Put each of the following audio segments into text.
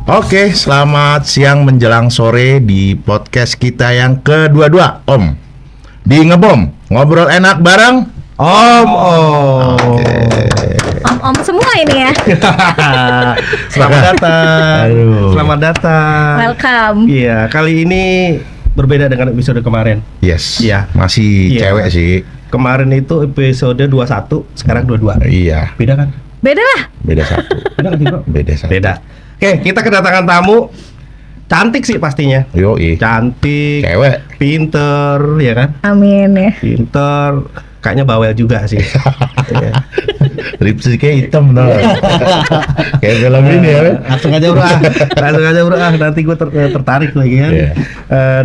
Oke, selamat siang menjelang sore di podcast kita yang kedua-dua, Om. Di Ngebom, ngobrol enak bareng Om. Om semua ini ya. Selamat datang. Aduh. Selamat datang. Welcome. Iya, kali ini berbeda dengan episode kemarin. Yes, Iya. masih Iya. cewek sih. Kemarin itu episode 21, sekarang 22. Iya, Beda kan? Beda lah. beda satu. Beda kan sih, Bro? Beda satu. Beda. Oke, kita kedatangan tamu. Cantik sih pastinya. Yoi, Cantik, cewek. pinter, ya kan? Amin ya. Pinter, kayaknya bawel juga sih. Iya. Lipstiknya hitam no. Kayak film ini ya. Langsung aja bro, nanti gue tertarik lagi kan. Iya.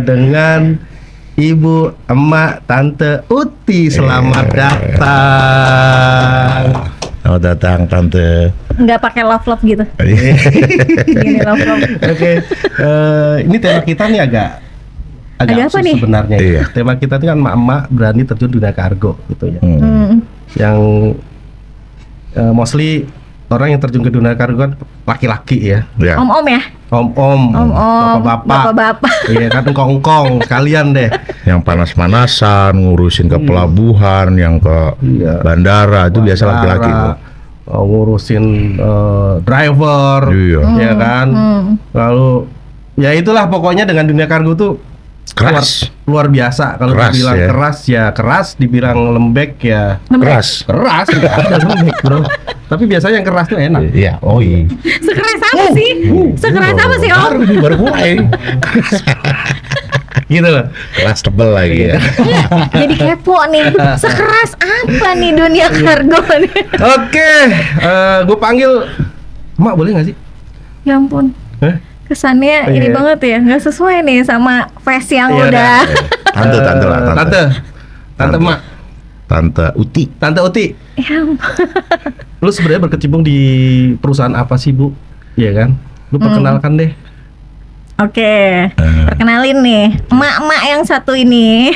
Dengan Ibu, Emak, Tante Uti, selamat datang. Selamat datang Tante. Nggak pakai love gitu. Gini love. Oke, ini tema kita nih agak Agak apa khusus nih? sebenarnya. Iya. Tema kita ini kan emak-emak berani terjun dunia kargo gitu ya. Yang mostly orang yang terjun ke dunia kargo kan laki-laki ya. Ya. Om ya. Om-om, bapak-bapak. Iya kan, engkong-engkong sekalian deh. Yang panas-panasan, ngurusin ke pelabuhan, yang ke Iya. bandara itu biasa laki-laki tuh. Ngurusin driver, Iya. ya kan. Lalu ya itulah pokoknya dengan dunia kargo tuh Keras. luar biasa. Kalau Keras, dibilang ya. keras ya keras, dibilang lembek ya Keras. keras. Nggak ada lembek bro. Tapi biasanya yang keras tuh enak. Iya, oh iya. Sekeras apa sih? Sekeras apa sih Om? Baru mulai. Gitu loh. Keras tebel lagi ya. Jadi kepo nih. Sekeras apa nih dunia kargo nih? Oke, gue panggil Mak, boleh nggak sih? Ya ampun. Hah? Kesannya ini Iya. banget ya, nggak sesuai nih sama face yang Iya, udah. Tante lah, tante. Tante Mak, Tante Uti. Tante Uti. Ya ampun. Lu sebenarnya berkecimpung di perusahaan apa sih, Bu? Iya kan? Lu perkenalkan deh. Oke, perkenalin nih, emak-emak yang satu ini.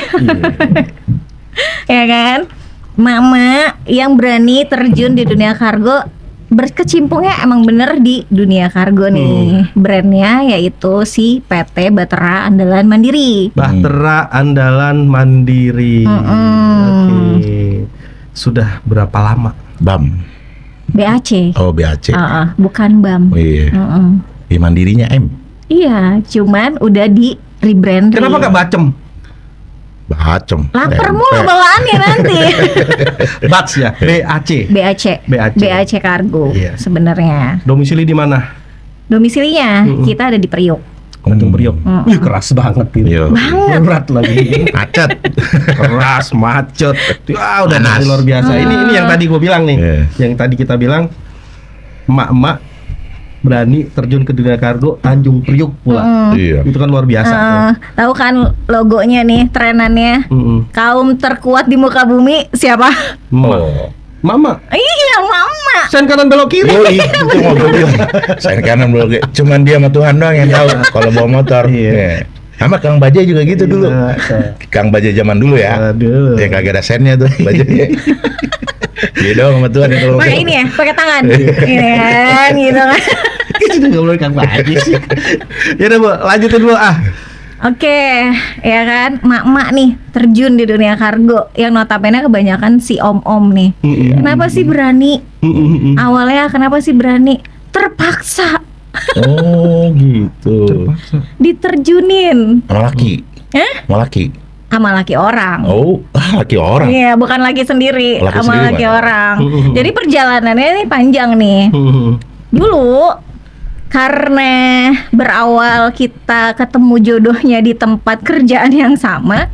Ya kan? Mama yang berani terjun di dunia kargo, berkecimpungnya emang bener di dunia kargo nih. Brandnya yaitu si PT Bahtera Andalan Mandiri. Bahtera Andalan Mandiri. Mm-mm. Oke. Sudah berapa lama? BAM. BAC. Oh, BAC. Bukan BAM. Oh iya. Mm-mm. Di mandirinya M. Iya, cuman udah di rebrand. Kenapa gak Bacem? Bacem. Laper Tempe. mulu bawaannya nanti. Bats ya? BAC. BAC Kargo Iya. sebenarnya. Domisili di mana? Domisilinya kita ada di Priok. Tanjung Priok. Wih, keras banget ini. Iya. Banget. Berat lagi. Macet. Keras, macet. Wah, udah Panas. luar biasa. Ini yang tadi gue bilang nih. Iya. Yang tadi kita bilang emak-emak berani terjun ke dunia kargo Tanjung Priok pula. Iya. Itu kan luar biasa tuh. Tahu kan logonya nih, trenannya. Kaum terkuat di muka bumi siapa? Oh. Mama, Iya, Mama. sen kanan belok kiri. Yoi, itu mau gue bilang. Saya kanan belum. Cuman dia sama Tuhan doang yang tahu kalau bawa motor. Iya. Iya. Sama Kang Bajai juga gitu dulu. Iya. Kang Bajai zaman dulu ya. Aduh. Yang kagak ada sennya tuh Bajai. Dia doang sama Tuhan yang kalau Pakai ini ya, pakai tangan. Ini kan, gitu kan. Sudah nggak boleh Kang Haji sih. Ya udah Bu, lanjutin dulu ah. Oke, ya kan, mak-mak nih terjun di dunia kargo yang notabene kebanyakan si om-om nih. Kenapa sih berani? Awalnya kenapa sih berani? Terpaksa Oh gitu. diterjunin. Sama laki. Sama laki. Sama laki orang. Oh, laki orang. Iya, bukan laki sendiri, Laki sama sendiri laki mana? orang. Jadi perjalanannya ini panjang nih. Dulu karena berawal kita ketemu jodohnya di tempat kerjaan yang sama,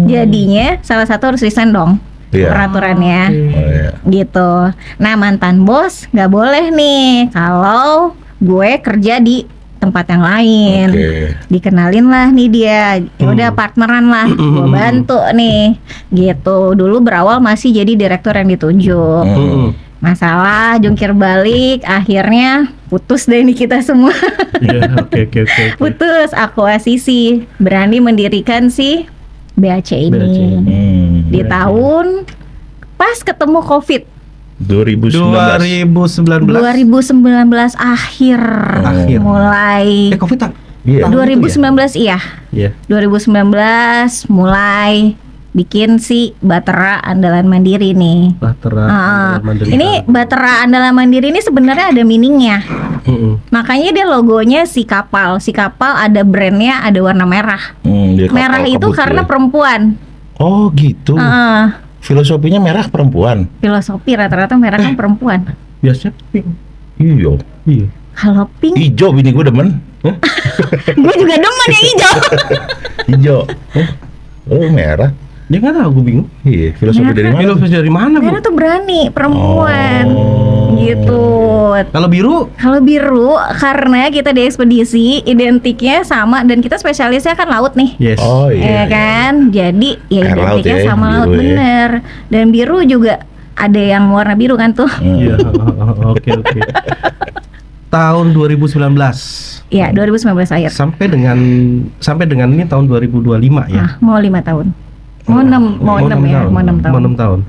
jadinya salah satu harus resign dong. Iya. Peraturannya Oh iya. gitu. Nah, mantan bos nggak boleh nih kalau gue kerja di tempat yang lain. Oke. Dikenalin lah nih dia, ya udah partneran lah, gue bantu nih, gitu. Dulu berawal masih jadi direktur yang ditunjuk. Masalah jungkir balik, akhirnya putus deh nih kita semua. Oke. Putus, aku Asisi berani mendirikan si BAC ini. BAC. Di tahun pas ketemu COVID. 2019. 2019 akhir. Akhir. Mulai Covid tak? Iya. Tahun itu 2019 iya. Iya. 2019 mulai bikin si Bahtera Andalan Mandiri nih. Bahtera Ah, Mandiri. ini Bahtera Andalan Mandiri ini sebenarnya ada meaningnya. Mm-mm. Makanya dia logonya si kapal. Si kapal ada brandnya, ada warna merah. Dia kapal Merah itu kebut karena ya. perempuan. Oh gitu. Filosofinya merah perempuan. Filosofi rata-rata merah kan perempuan. Biasanya pink. Iya. Iya. Kalau pink, Ijo bini gue demen. gue juga demen yang hijau. Ijo. Oh merah. Dia nggak tahu, gue bingung. Iya. Filosofi Merah. dari mana? Filosofi dari mana, Bu? Merah tuh berani, perempuan. Oh. Gitu. Kalau biru, Kalau biru karena kita di ekspedisi identiknya sama dan kita spesialisnya kan laut nih. yes. Oh Ya iya. kan? Jadi ya Air laut identiknya ya, sama laut biru ya. bener. Dan biru juga ada yang warna biru kan tuh. Iya, oke. Tahun 2019 Ya, 2019 akhir. sampai dengan ini tahun 2025 ya. Mau 5 tahun. Mau 6 ya, mau 6 tahun. Mau 6 tahun.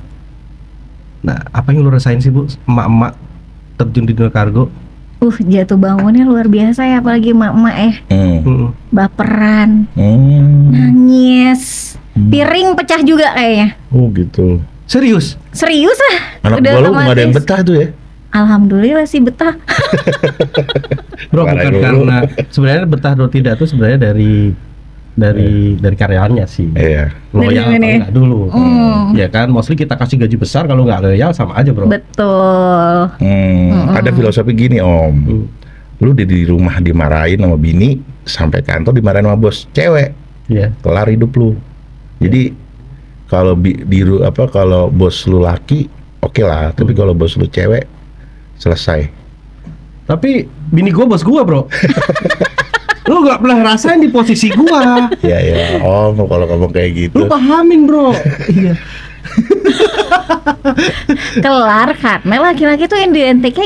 Nah, apa yang lu rasain sih, Bu? Emak-emak terjun di dunia kargo. Jatuh bangunnya luar biasa ya, apalagi emak-emak Mm-mm. baperan, Hmm. nangis, piring pecah juga kayaknya. Oh gitu. Serius? Serius lah. Anak Udah gua lu nggak ada yang otomatis. betah tuh ya? Alhamdulillah sih betah. Bro, Parah bukan dulu. karena sebenarnya betah atau tidak tuh sebenarnya dari karyawannya sih. Iya. Loyal Dari atau ini. enggak dulu. Hmm. Ya kan, mostly kita kasih gaji besar, kalau nggak loyal sama aja, Bro. Betul. Ada filosofi gini Om. Hmm. Lu di rumah dimarahin sama bini, sampai kantor dimarahin sama bos cewek, Iya. kelar hidup lu. Jadi kalau kalau bos lu laki, oke lah. Tapi kalau bos lu cewek, selesai. Tapi bini gua bos gua, Bro. Lu nggak pernah rasain di posisi gua. Ya ya Om, kalau ngomong kayak gitu. Lu pahamin, Bro. Iya. Kelar karena laki-laki tuh identiknya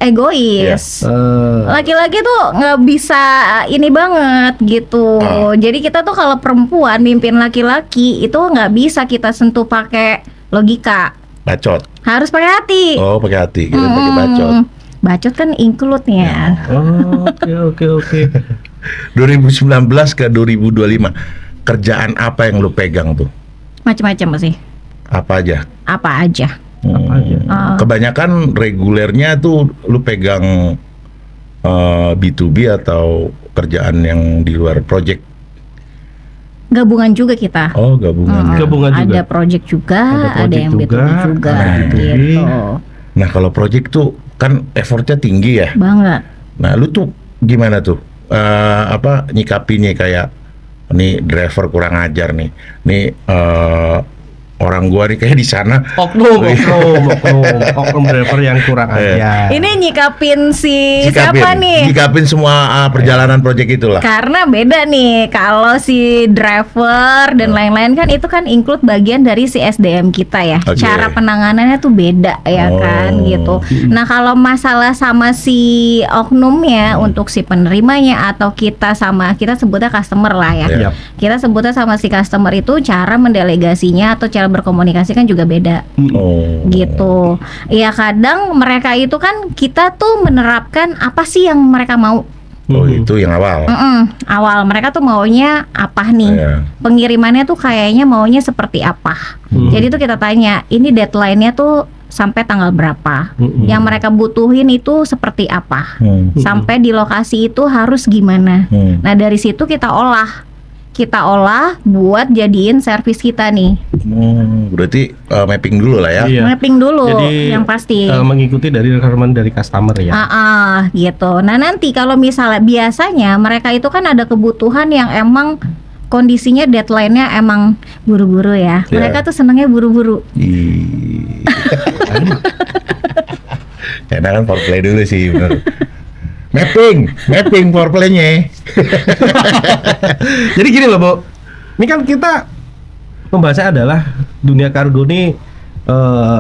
egois. Laki-laki tuh nggak bisa ini banget gitu. Jadi kita tuh kalau perempuan mimpin laki-laki itu nggak bisa kita sentuh pakai logika. Bacot. Harus pakai hati. Oh, pakai hati. Kita pakai bacot. Bacot kan include-nya. Oh, oke. 2019 ke 2025. Kerjaan apa yang lu pegang tuh? Macam-macam sih. Apa aja? Apa aja. Apa aja? Kebanyakan regulernya tuh lu pegang B2B atau kerjaan yang di luar project? Gabungan juga kita. Oh, gabungan. Gabungan juga. Ada project juga, Ada ada yang project B2B juga, juga, ada B2B. gitu. Nah, kalau project tuh kan effortnya tinggi ya. Banget. Nah, lu tuh gimana tuh? Nyikapinya kayak nih driver kurang ajar nih. Nih orang gua nih kayak di sana. Oknum driver yang kurang aja. Ini nyikapin si siapa nih? Nyikapin semua perjalanan project itulah. Karena beda nih, kalau si driver dan lain-lain kan itu kan include bagian dari si SDM kita ya. Oke. Cara penanganannya tuh beda ya Oh. kan gitu. Nah kalau masalah sama si oknumnya untuk si penerimanya atau kita sebutnya customer lah ya. Iya. Kita sebutnya sama si customer itu cara mendelegasinya atau cara berkomunikasi kan juga beda. Oh. Gitu. Ya kadang mereka itu kan kita tuh menerapkan apa sih yang mereka mau. Oh, itu yang awal. Awal mereka tuh maunya apa nih? Iya. Pengirimannya tuh kayaknya maunya seperti apa? Jadi tuh kita tanya, ini deadline-nya tuh sampai tanggal berapa? Yang mereka butuhin itu seperti apa? Sampai di lokasi itu harus gimana? Nah, dari situ kita olah buat jadiin servis kita nih. Berarti mapping dulu lah ya. Iya. Mapping dulu Jadi, yang pasti. mengikuti dari requirement dari customer ya. Gitu. Nah nanti kalau misalnya biasanya mereka itu kan ada kebutuhan yang emang kondisinya deadline-nya emang buru-buru ya. Iya. Mereka tuh senengnya buru-buru. Enak kan foreplay dulu sih, bener. Mapping foreplay-nya. Jadi gini loh, Bu. Ini kan kita pembahasannya adalah dunia kargo ini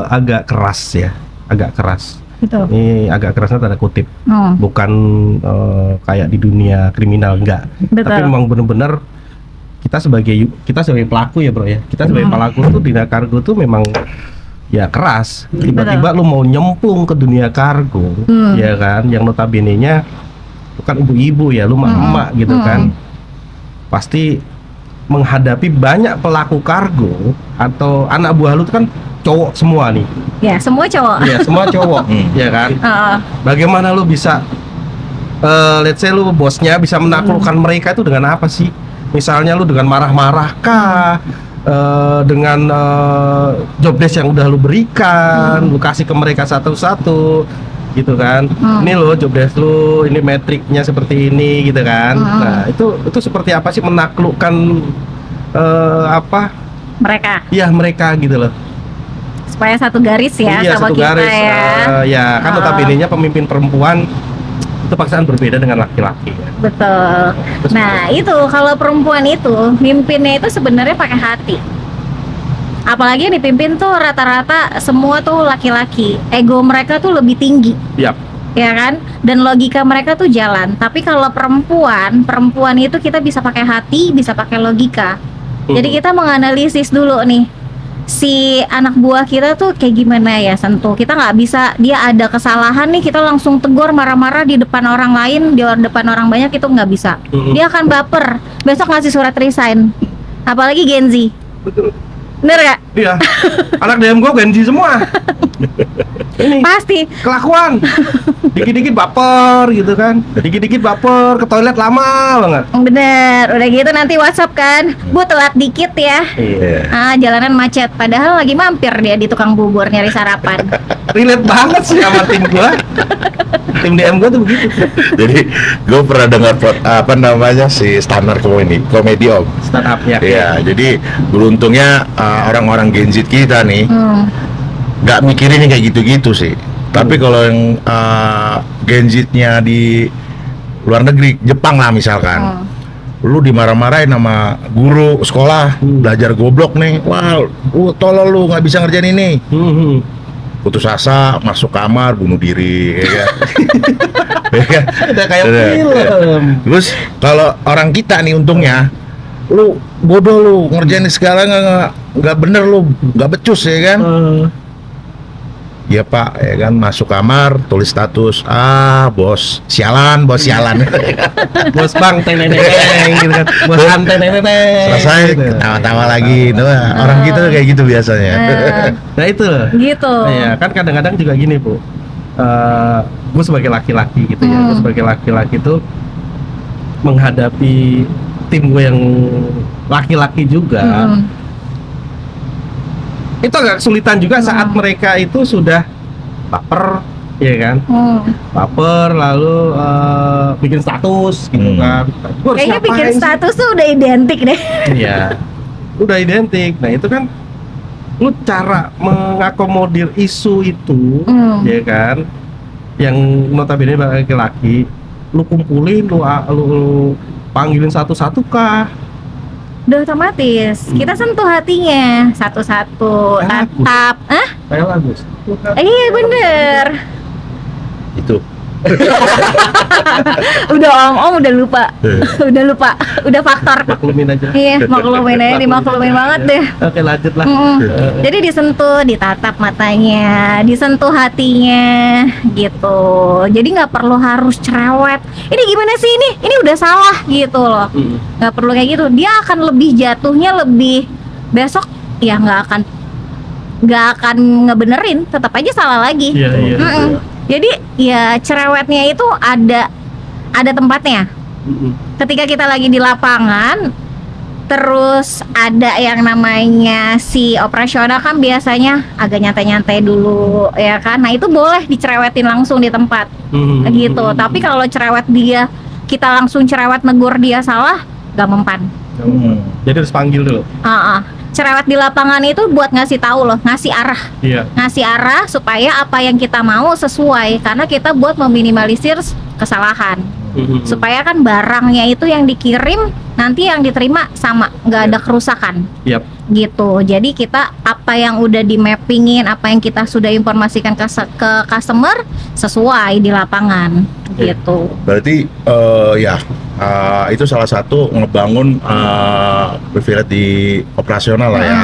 agak keras ya, agak keras. Gitu. Ini agak kerasnya tanda kutip, Oh, bukan kayak di dunia kriminal enggak. Betul. Tapi memang benar-benar kita sebagai pelaku ya, Bro ya. Kita sebagai pelaku tuh dunia kargo tuh memang ya keras. Tiba-tiba lu mau nyemplung ke dunia kargo, ya kan, yang notabene-nya bukan ibu-ibu ya, lu emak gitu kan, pasti menghadapi banyak pelaku kargo atau anak buah lu tuh kan cowok semua nih. Ya, semua cowok. Ya, semua cowok, ya kan. Bagaimana lu bisa, let's say lu bosnya bisa menaklukkan mereka itu dengan apa sih? Misalnya lu dengan marah-marah kah? Dengan job desk yang udah lu berikan, lu kasih ke mereka satu-satu, gitu kan. Ini lo job desk lu, ini metriknya seperti ini, gitu kan. Nah, itu seperti apa sih menaklukkan Mereka. Iya, mereka gitu loh. Supaya satu garis ya Iya, sama satu kita garis. ya. Ya kan notabene-nya pemimpin perempuan itu paksaan berbeda dengan laki-laki ya. Betul. Nah, itu kalau perempuan itu mimpinnya itu sebenarnya pakai hati. Apalagi yang dipimpin tuh rata-rata semua tuh laki-laki. Ego mereka tuh lebih tinggi. Yap. Ya kan? Dan logika mereka tuh jalan. Tapi kalau perempuan itu kita bisa pakai hati, bisa pakai logika. Jadi kita menganalisis dulu nih, si anak buah kita tuh kayak gimana ya, sentuh. Kita nggak bisa, dia ada kesalahan nih kita langsung tegur marah-marah di depan orang lain, di depan orang banyak, itu nggak bisa. Dia akan baper, besok ngasih surat resign. Apalagi Gen Z. Betul. Bener gak? Iya. Anak DM gua Gen Z semua. Ini Pasti. kelakuan. Dikit-dikit baper gitu kan. Dikit-dikit baper, ke toilet lama banget. Bener, udah gitu nanti WhatsApp kan, Bu telat dikit ya. Iya. Jalanan macet, padahal lagi mampir dia di tukang bubur nyari sarapan. Relate banget sih sama tim gua. Tim DM gua tuh begitu. Jadi gue pernah dengar si standar komedi Om. Startup ya. Iya, jadi beruntungnya orang-orang Gen Z kita nih nggak mikirin kayak gitu-gitu sih. Tapi kalau yang Gen Z-nya di luar negeri, Jepang lah misalkan, lu dimarah-marahin sama guru sekolah, belajar goblok nih, wah, lu tolol lu nggak bisa ngerjain ini. Putus asa, masuk kamar, bunuh diri, ya kan? Ya kan? Udah kayak Udah, film. ya. Terus kalau orang kita nih untungnya, lu bodoh lu ngerjain segala nggak bener lu, nggak becus ya kan? Iya Pak, ya kan, masuk kamar, tulis status, bos sialan, bos sialan. Bos bang teneneng gitu kan. Bos ante teneneng. Selesai, Gitu. tawa-tawa lagi, tuh orang gitu kayak gitu biasanya. Nah itu loh. Gitu. Iya kan kadang-kadang juga gini Bu. Gue sebagai laki-laki gitu ya. Gue sebagai laki-laki tuh menghadapi tim gue yang laki-laki juga. Itu agak kesulitan juga saat mereka itu sudah baper, ya kan? Baper lalu bikin status gitu kan. Gua harus Kayaknya bikin ngapain sih? status tuh udah identik deh. Iya, udah identik. Nah itu kan lu cara mengakomodir isu itu, ya kan? Yang notabene laki-laki, lu kumpulin, lu panggilin satu-satu kah? Udah otomatis kita sentuh hatinya satu-satu, tatap. Kayak Agus. Iya bener. Itu. Udah om udah lupa. Udah faktor. Maklumin aja. Iya, maklumin aja, dimaklumin banget deh. Oke lanjut lah. Jadi disentuh, ditatap matanya, disentuh hatinya, gitu. Jadi nggak perlu harus cerewet. Ini gimana sih ini? Ini udah salah gitu loh. Nggak perlu kayak gitu. Dia akan lebih jatuhnya lebih besok ya nggak akan ngebenerin, tetap aja salah lagi. Iya. Jadi ya cerewetnya itu ada tempatnya. Ketika kita lagi di lapangan, terus ada yang namanya si operasional kan biasanya agak nyantai-nyantai dulu ya kan. Nah itu boleh dicerewetin langsung di tempat gitu. Tapi kalau cerewet kita langsung cerewet negur dia salah, gak mempan. Jadi harus panggil dulu. Cerewet di lapangan itu buat ngasih tahu loh, ngasih arah. Iya. Ngasih arah supaya apa yang kita mau sesuai, karena kita buat meminimalisir kesalahan. Supaya kan barangnya itu yang dikirim nanti yang diterima sama, nggak ada kerusakan. Yap. Gitu. Jadi kita apa yang udah di mappingin, apa yang kita sudah informasikan ke customer sesuai di lapangan. Gitu. Berarti itu salah satu ngebangun privilege di operasional lah ya.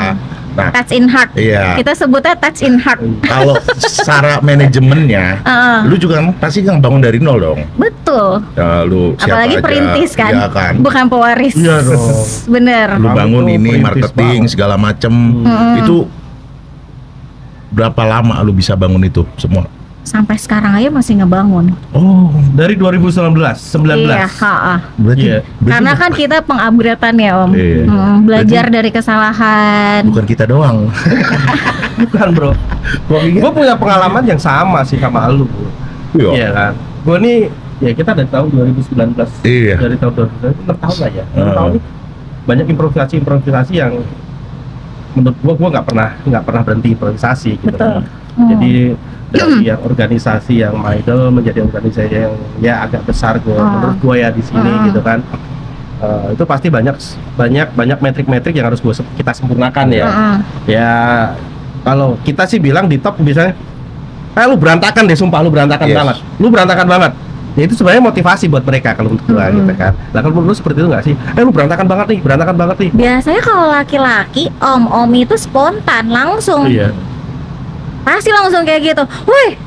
Nah, touch in heart. iya. Kita sebutnya touch in heart. Kalau secara manajemennya, lu juga kan pasti kan bangun dari nol dong. Betul. Ya, lu siapa Apalagi aja, perintis kan, ya kan? bukan pewaris. Iya dong. Bener. Lu bangun Kamu tuh ini perintis marketing banget. segala macem, itu berapa lama lu bisa bangun itu semua? Sampai sekarang aja masih ngebangun. Oh, Dari 2019, 19. Iya, ha-ha. berarti, Iya. Karena kan kita pengupgradean ya Om. Iya. Belajar dari kesalahan. bukan kita doang. Bukan bro. Gue punya pengalaman yang sama sih sama lu. Bro. Iya. Iya kan. Gue nih ya kita dari tahun 2019. Iya. Dari tahun 2019 6 tahun lah ya. 6 tahun ini banyak improvisasi yang menurut gue nggak pernah berhenti improvisasi gitu. Betul. Jadi dari yang organisasi yang idol menjadi organisasi yang ya agak besar menurut gue ya di sini gitu kan. Itu pasti banyak metrik-metrik yang harus kita sempurnakan ya. Ya kalau kita sih bilang di top misalnya, lu berantakan deh, sumpah lu berantakan Yes. banget, lu berantakan banget. Ya itu sebenarnya motivasi buat mereka kalau untuk gua gitu kan. Nah kalau menurut lu seperti itu nggak sih? Lu berantakan banget nih. Biasanya kalau laki-laki om itu spontan langsung. Iya. Pasti langsung kayak gitu. Woi,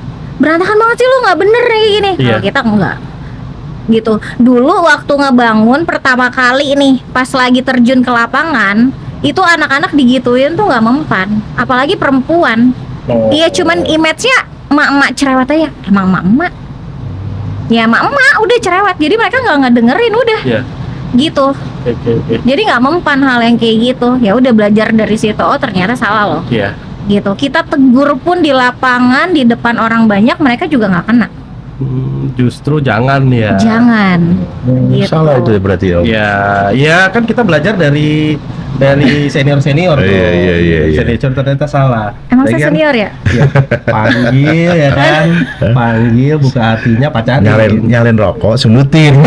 berantakan banget sih lu, nggak bener kayak gini. Iya. Kalau kita enggak. Gitu. Dulu waktu ngebangun pertama kali nih, pas lagi terjun ke lapangan, itu anak-anak digituin tuh nggak mempan. Apalagi perempuan. Oh. Iya, cuman image-nya emak-emak cerewet aja. Emang emak-emak. Ya emak-emak udah cerewet. Jadi mereka nggak ngedengerin udah. Iya. Gitu. Oke. Jadi nggak mempan hal yang kayak gitu. Ya udah belajar dari situ. Oh ternyata salah loh. Iya. Gitu. Kita tegur pun di lapangan di depan orang banyak mereka juga nggak kena. Justru jangan ya. Jangan. Gitu. Salah itu ya berarti ya. Ya kan kita belajar dari senior tuh. Iya. Senior ternyata salah. Emang Lagi saya kan, senior ya? ya, panggil ya kan, panggil buka hatinya pacarin. Nyalain rokok, semutin.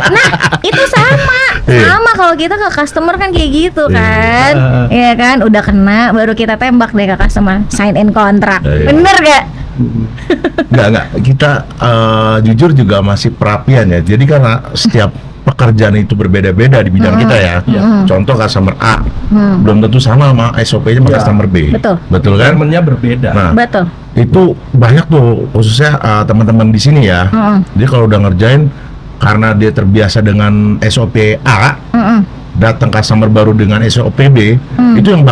Nah itu sama. Iya. Sama kalau kita ke customer kan kayak gitu kan. Iya kan. Udah kena baru kita tembak deh ke customer. Sign in kontrak. Iya. Bener gak? Enggak. Kita jujur juga masih perapian ya. Jadi karena setiap pekerjaan itu berbeda-beda di bidang kita ya. Contoh customer A belum tentu sama SOP-nya sama Ya. customer B. Betul. kan? Requirement-nya berbeda. Nah, Betul. itu banyak tuh khususnya teman-teman di sini ya. Jadi kalau udah ngerjain karena dia terbiasa dengan SOP A, datang customer baru dengan SOP B, itu yang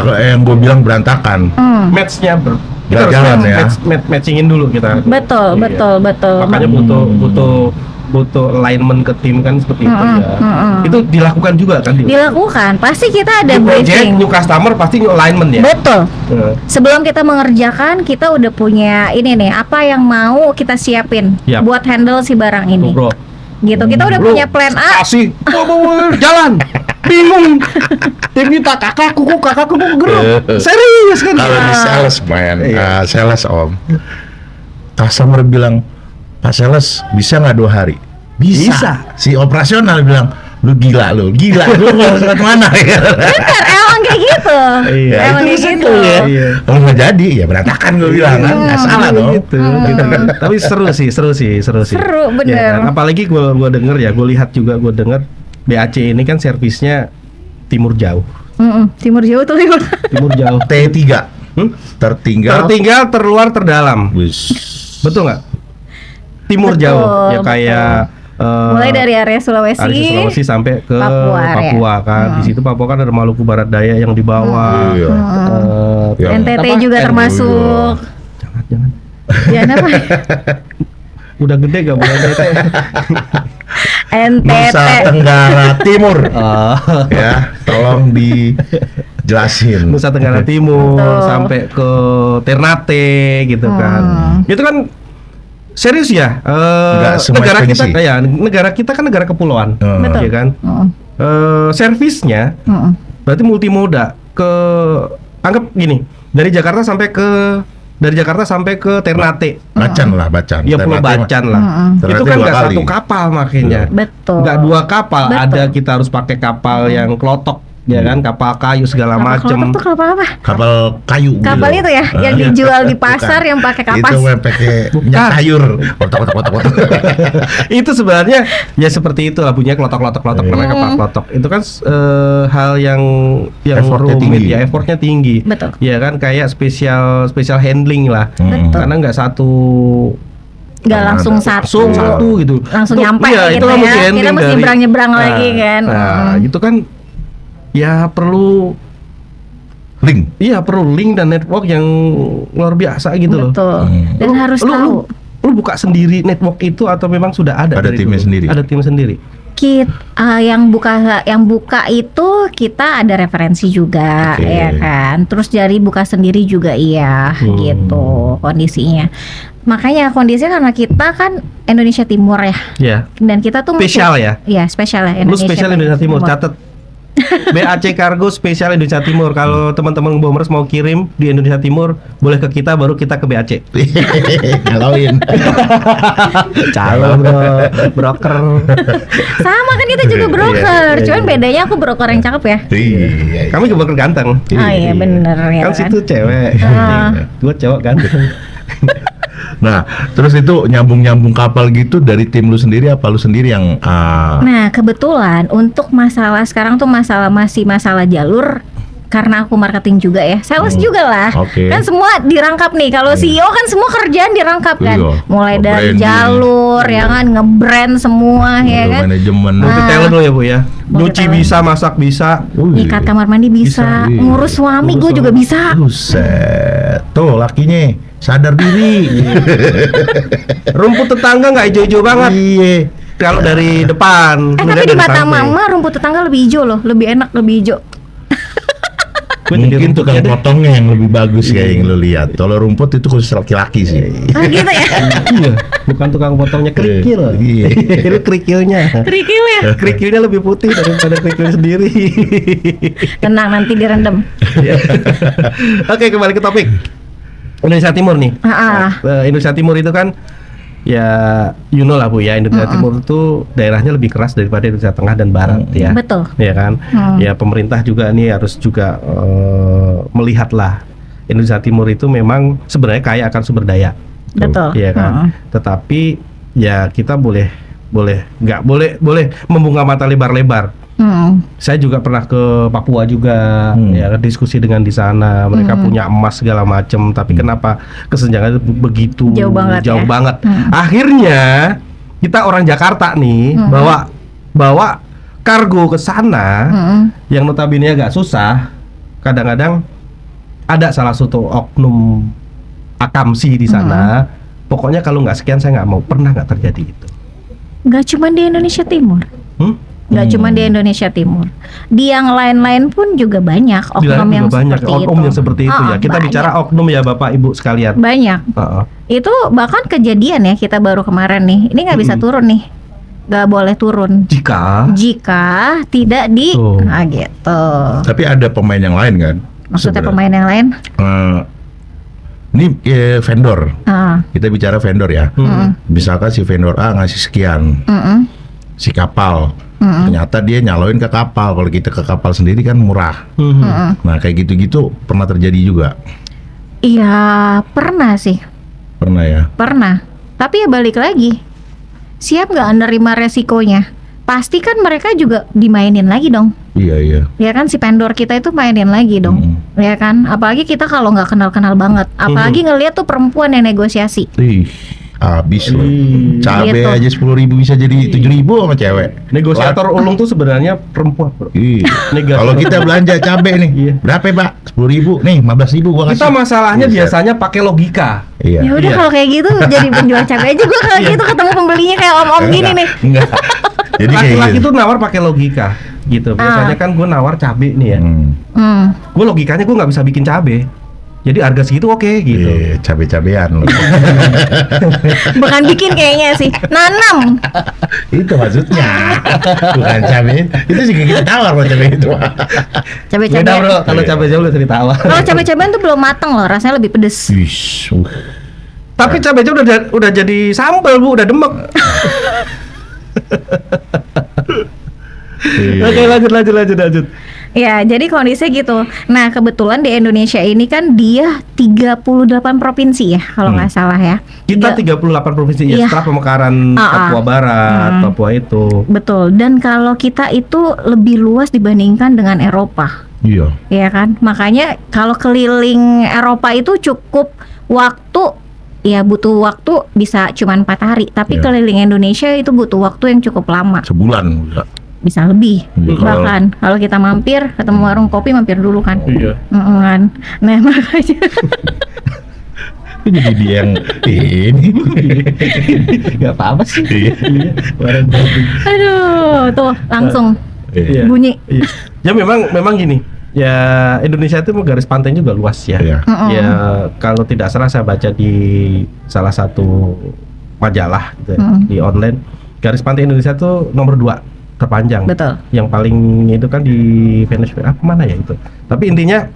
gue bilang berantakan. Match-nya kita Nggak harus jalan ya. matchingin dulu kita. Betul. Iya. Betul. Makanya butuh alignment ke tim kan seperti itu ya. Itu dilakukan juga kan Dilakukan. Pasti kita ada New project, briefing. new customer pasti new alignment ya. Betul. Heeh. Sebelum kita mengerjakan, kita udah punya ini nih, apa yang mau kita siapin Yap. buat handle si barang ini. Bro. Gitu. Kita udah Bro, punya plan A. Kasih. Jalan. Bingung. Tim kita kakakku geruk. Serius kan? Kalau di sales man, Iya. sales om, customer bilang, Pak sales bisa nggak 2 hari? Bisa. Si operasional bilang, lu gila lu mau ke mana ya? Bener, emang kayak gitu. Iya, Emang itu kayak sih gitu. tuh ya. Iya. Kalau nggak jadi ya berantakan gue bilang kan, nggak salah dong. Gitu. Tapi seru sih. Seru, bener. Ya kan? Apalagi gue denger ya, gue lihat juga gue denger BAC ini kan servisnya timur jauh. Timur jauh tuh gimana? Timur jauh. T3 tertinggal. Terluar, terdalam. Wis. Betul nggak? Timur Betul, jauh. Ya betul. kayak Mulai dari area Sulawesi, sampai ke Papua, kan. Di situ Papua kan ada Maluku Barat Daya yang di bawah. Iya. Ya. NTT Apa? juga termasuk. Jangan. Jangan apa? Udah gede gak boleh NTT. NTT. Nusa Tenggara Timur. Oh. Ya, tolong dijelasin. Nusa Tenggara Timur Betul. sampai ke Ternate gitu kan. Itu kan serius ya. Nggak semua Negara kita ekspedisi. kayak negara kita kan negara kepulauan, Betul. ya kan. Servisnya berarti multimoda anggap gini, dari Jakarta sampai ke Ternate. Bacan. Ya Pulau Bacan lah. Itu Ternate kan 2 nggak kali. satu kapal makanya. Betul. Nggak 2 kapal, Betul. ada kita harus pakai kapal yang klotok ya kan, kapal kayu segala Kapal macem. klotok tuh kapal apa? Kapal kayu. Kapal gitu. itu ya, yang dijual di pasar Bukan. yang pakai kapas. Itu yang pakai minyak sayur. Kotak. Itu sebenarnya ya seperti itu lah, bunyinya klotok namanya kapal klotok. Itu kan hal yang Effortnya rumit tinggi. ya, effortnya tinggi. Betul. Ya kan, kayak special handling lah. Hmm. Karena nggak satu Nggak langsung langsung satu. satu gitu. Langsung Itu- nyampe iya, gitu itu kan ya. mesti handling Kita mesti dari- nyebrang-nyebrang lagi kan. Nah, itu kan ya perlu Link. link dan network yang luar biasa gitu loh. Betul. Dan harus lu, tahu. Lu buka sendiri network itu atau memang sudah ada Ada dari timnya dulu? sendiri. Ada tim sendiri. Yang buka itu kita ada referensi juga, Oke. ya kan. Terus dari buka sendiri juga iya, gitu kondisinya. Makanya kondisinya karena kita kan Indonesia Timur ya, Ya. dan kita tuh Spesial ya. Iya, spesial ya Lu spesial Indonesia Timur, catat. BAC Cargo spesial Indonesia Timur. Kalau teman-teman bombers mau kirim di Indonesia Timur, boleh ke kita, baru kita ke BAC. Galauin. Calon broker. Sama kan kita juga broker, Iya. cuman bedanya aku broker yang cakep ya. Iya. Kami ke broker ganteng. Oh iya bener ya Kan kan. situ cewek. Ah. Gue cowok ganteng. Nah, terus itu nyambung kapal gitu dari tim lu sendiri apa lu sendiri yang Nah kebetulan untuk masalah sekarang tuh masih masalah jalur. Karena aku marketing juga ya, sales juga lah. Oke. Kan semua dirangkap nih. Kalau CEO kan semua kerjaan dirangkap kan. Iya. Mulai dari Branding. jalur ya kan, nge-brand semua ya kan. manajemen. Multi talent lo ya Bu ya. Nyuci talent. bisa, masak bisa. Nyikat kamar mandi bisa, Bisa. ngurus suami gue juga bisa. Buset. Tuh lakinya sadar diri. Rumput tetangga nggak hijau-hijau banget. Iya. Kalau dari depan. Tapi ngeliat di dari mata samping. mama rumput tetangga lebih hijau loh, lebih enak, lebih hijau. Gua jadi Mungkin tukang rumputnya deh. potongnya yang lebih bagus kayak yang lu lihat. Kalau rumput itu khusus laki-laki sih. Ah gitu ya. Iya, bukan tukang potongnya kerikil. Iya. Itu kerikilnya. Kerikil ya. Kerikilnya lebih putih daripada kerikil sendiri. Tenang nanti direndam. Oke, kembali ke topik. Indonesia Timur nih. Indonesia Timur itu kan ya you know lah Bu ya, Indonesia Timur itu daerahnya lebih keras daripada Indonesia Tengah dan Barat ya. Betul. Ya kan? Ya pemerintah juga nih harus juga melihatlah Indonesia Timur itu memang sebenarnya kaya akan sumber daya. Betul. Iya kan? Tetapi ya kita boleh membunga mata lebar-lebar. Saya juga pernah ke Papua juga, ya diskusi dengan di sana. Mereka punya emas segala macam, tapi kenapa kesenjangan itu begitu Jauh banget ya. banget. Akhirnya kita orang Jakarta nih bawa kargo ke sana yang notabene agak susah. Kadang-kadang ada salah satu oknum akamsi di sana. Pokoknya kalau nggak sekian saya nggak mau. Pernah nggak terjadi itu? Nggak cuma di Indonesia Timur. Nggak cuma di Indonesia Timur, di yang lain-lain pun juga banyak Di lain oknum yang juga banyak seperti oknum itu. yang seperti itu ya. Kita Banyak. bicara oknum ya Bapak Ibu sekalian. Banyak. Heeh. Itu bahkan kejadian ya, kita baru kemarin nih. Ini nggak bisa turun nih, nggak boleh turun jika tidak di Tuh. gitu. Tapi ada pemain yang lain kan? Maksudnya Sebenarnya. pemain yang lain? Ini vendor. Ah, Kita bicara vendor ya. Misalkan si vendor A ngasih sekian, si kapal. Ternyata dia nyaloin ke kapal. Kalau kita ke kapal sendiri kan murah. Nah kayak gitu-gitu pernah terjadi juga. Iya pernah sih, Pernah ya. pernah. Tapi ya balik lagi, siap nggak menerima resikonya? Pasti kan mereka juga dimainin lagi dong. Iya. Ya kan si vendor kita itu mainin lagi dong. Ya kan, apalagi kita kalau nggak kenal-kenal banget, apalagi ngelihat tuh perempuan yang negosiasi. Ih, habis loh. Cabe Gitu. aja 10.000 bisa jadi 7.000 sama cewek. Negosiator ulung tuh sebenarnya perempuan, Bro. Iya. Negator. Kalau kita belanja cabe nih, Iya. berapa Pak? 10.000 nih, 15.000 gua kasih. Kita masalahnya Buset. biasanya pakai logika. Iya. Ya udah Iya. kalau kayak gitu jadi penjual cabai aja gue kalau gitu ketemu pembelinya kayak om-om gini nih. Enggak. Jadi kayak Laki-laki gitu. tuh nawar pakai logika, gitu. Biasanya kan gue nawar cabe nih ya. Gue logikanya gue nggak bisa bikin cabe. Jadi harga segitu oke gitu. Iya, cabe-cabean loh. Bukan bikin kayaknya sih, nanam. Itu maksudnya. Bukan cabe. Itu juga kita tawar loh cabe itu. Beda Cabai-cabai. Bro, kalau Iya. cabe jauh udah ditawar. Kalau cabai-cabean tuh belum mateng loh, rasanya lebih pedes. Wish. Tapi cabe jauh udah jadi sambal Bu, udah demek. Iya. Oke, lanjut. Ya, jadi kondisinya gitu. Nah, kebetulan di Indonesia ini kan dia 38 provinsi ya, kalau nggak salah ya. Kita 38 provinsi ya, Iya. setelah pemekaran Papua Barat, Papua itu. Betul. Dan kalau kita itu lebih luas dibandingkan dengan Eropa. Iya. Ya kan? Makanya kalau keliling Eropa itu cukup waktu, ya butuh waktu bisa cuma 4 hari. Tapi Iya. keliling Indonesia itu butuh waktu yang cukup lama. Sebulan bisa. Bisa lebih. Iya. Bahkan kalau kita mampir ketemu warung kopi, mampir dulu kan. Iya. Kan. Nah, makanya Itu jadi dia yang ini. Gak apa-apa sih. Iya. aduh, tuh langsung Iya. bunyi. Iya. Ya memang gini. Ya Indonesia itu garis pantainya juga luas ya. Iya. Ya kalau tidak salah saya baca di salah satu majalah gitu ya, di online, garis pantai Indonesia itu nomor 2 terpanjang. Betul. Yang paling itu kan di Venezuela, mana ya itu. Tapi intinya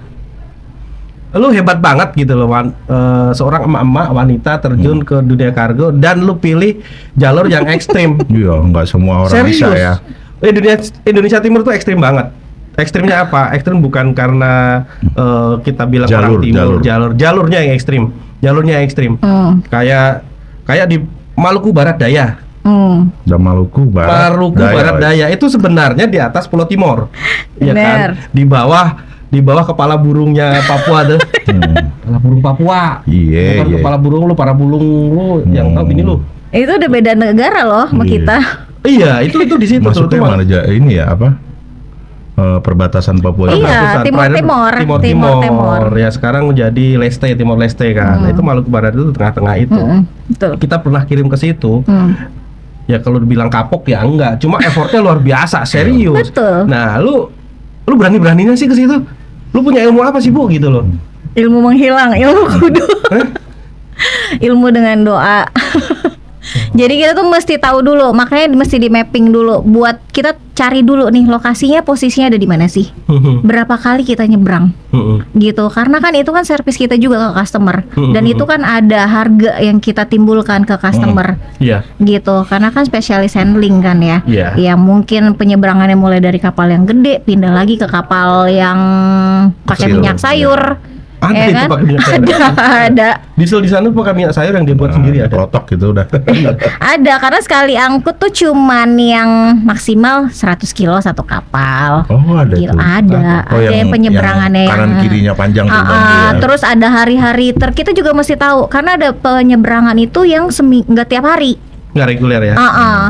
lu hebat banget gitu loh, seorang emak-emak wanita terjun ke dunia kargo dan lu pilih jalur yang ekstrim. Iya, nggak semua orang Serius? bisa ya. Indonesia Timur tuh ekstrim banget. Ekstrimnya apa? Ekstrim bukan karena kita bilang Jalur, orang timur, jalur. jalurnya yang ekstrim. Jalurnya yang ekstrim. Kayak di Maluku Barat Daya. Dan Maluku Barat. Barat Daya itu sebenarnya di atas Pulau Timor. Ya kan? Bener. Di bawah kepala burungnya Papua tuh. Kepala burung Papua. Iya, Bukan iya. kepala burung lu, para burung lu yang tahu ini lu. Itu udah beda negara loh sama Iya. kita. Iya, itu di situ tuh. Masuknya mana aja ini ya apa? Perbatasan Papua. Iya. Perbatasan Timur-timur. Timur. Timur-timur. Ya sekarang menjadi Leste, Timor Leste kan. Nah, itu Maluku Barat itu tengah-tengah itu. Betul. Kita pernah kirim ke situ. Ya kalau dibilang kapok ya enggak, cuma effortnya luar biasa, serius. Betul. Nah, lu berani-beraninya sih ke situ. Lu punya ilmu apa sih, Bu, gitu loh. Ilmu menghilang, ilmu kudu. Ilmu dengan doa. Jadi kita tuh mesti tahu dulu, makanya mesti di mapping dulu. Buat kita cari dulu nih lokasinya, posisinya ada di mana sih? Berapa kali kita nyebrang? Gitu. Karena kan itu kan servis kita juga ke customer. Dan itu kan ada harga yang kita timbulkan ke customer. Iya. Gitu. Karena kan spesialis handling kan ya. Iya. Ya mungkin penyeberangannya mulai dari kapal yang gede pindah lagi ke kapal yang pakai Kecil, minyak sayur. Ada Ya itu kan? pakai minyak sayur. Ada. Diesel di sana pakai minyak sayur yang dibuat sendiri ada. Protok gitu udah. Ada, karena sekali angkut tuh cuman yang maksimal 100 kilo satu kapal. Oh, ada Gitu, tuh. ada. Oh, Ada yang penyeberangannya yang kanan yang- kirinya panjang tuh Bang, ya. Terus ada hari-hari kita juga mesti tahu karena ada penyeberangan itu yang nggak tiap hari. Nggak reguler ya.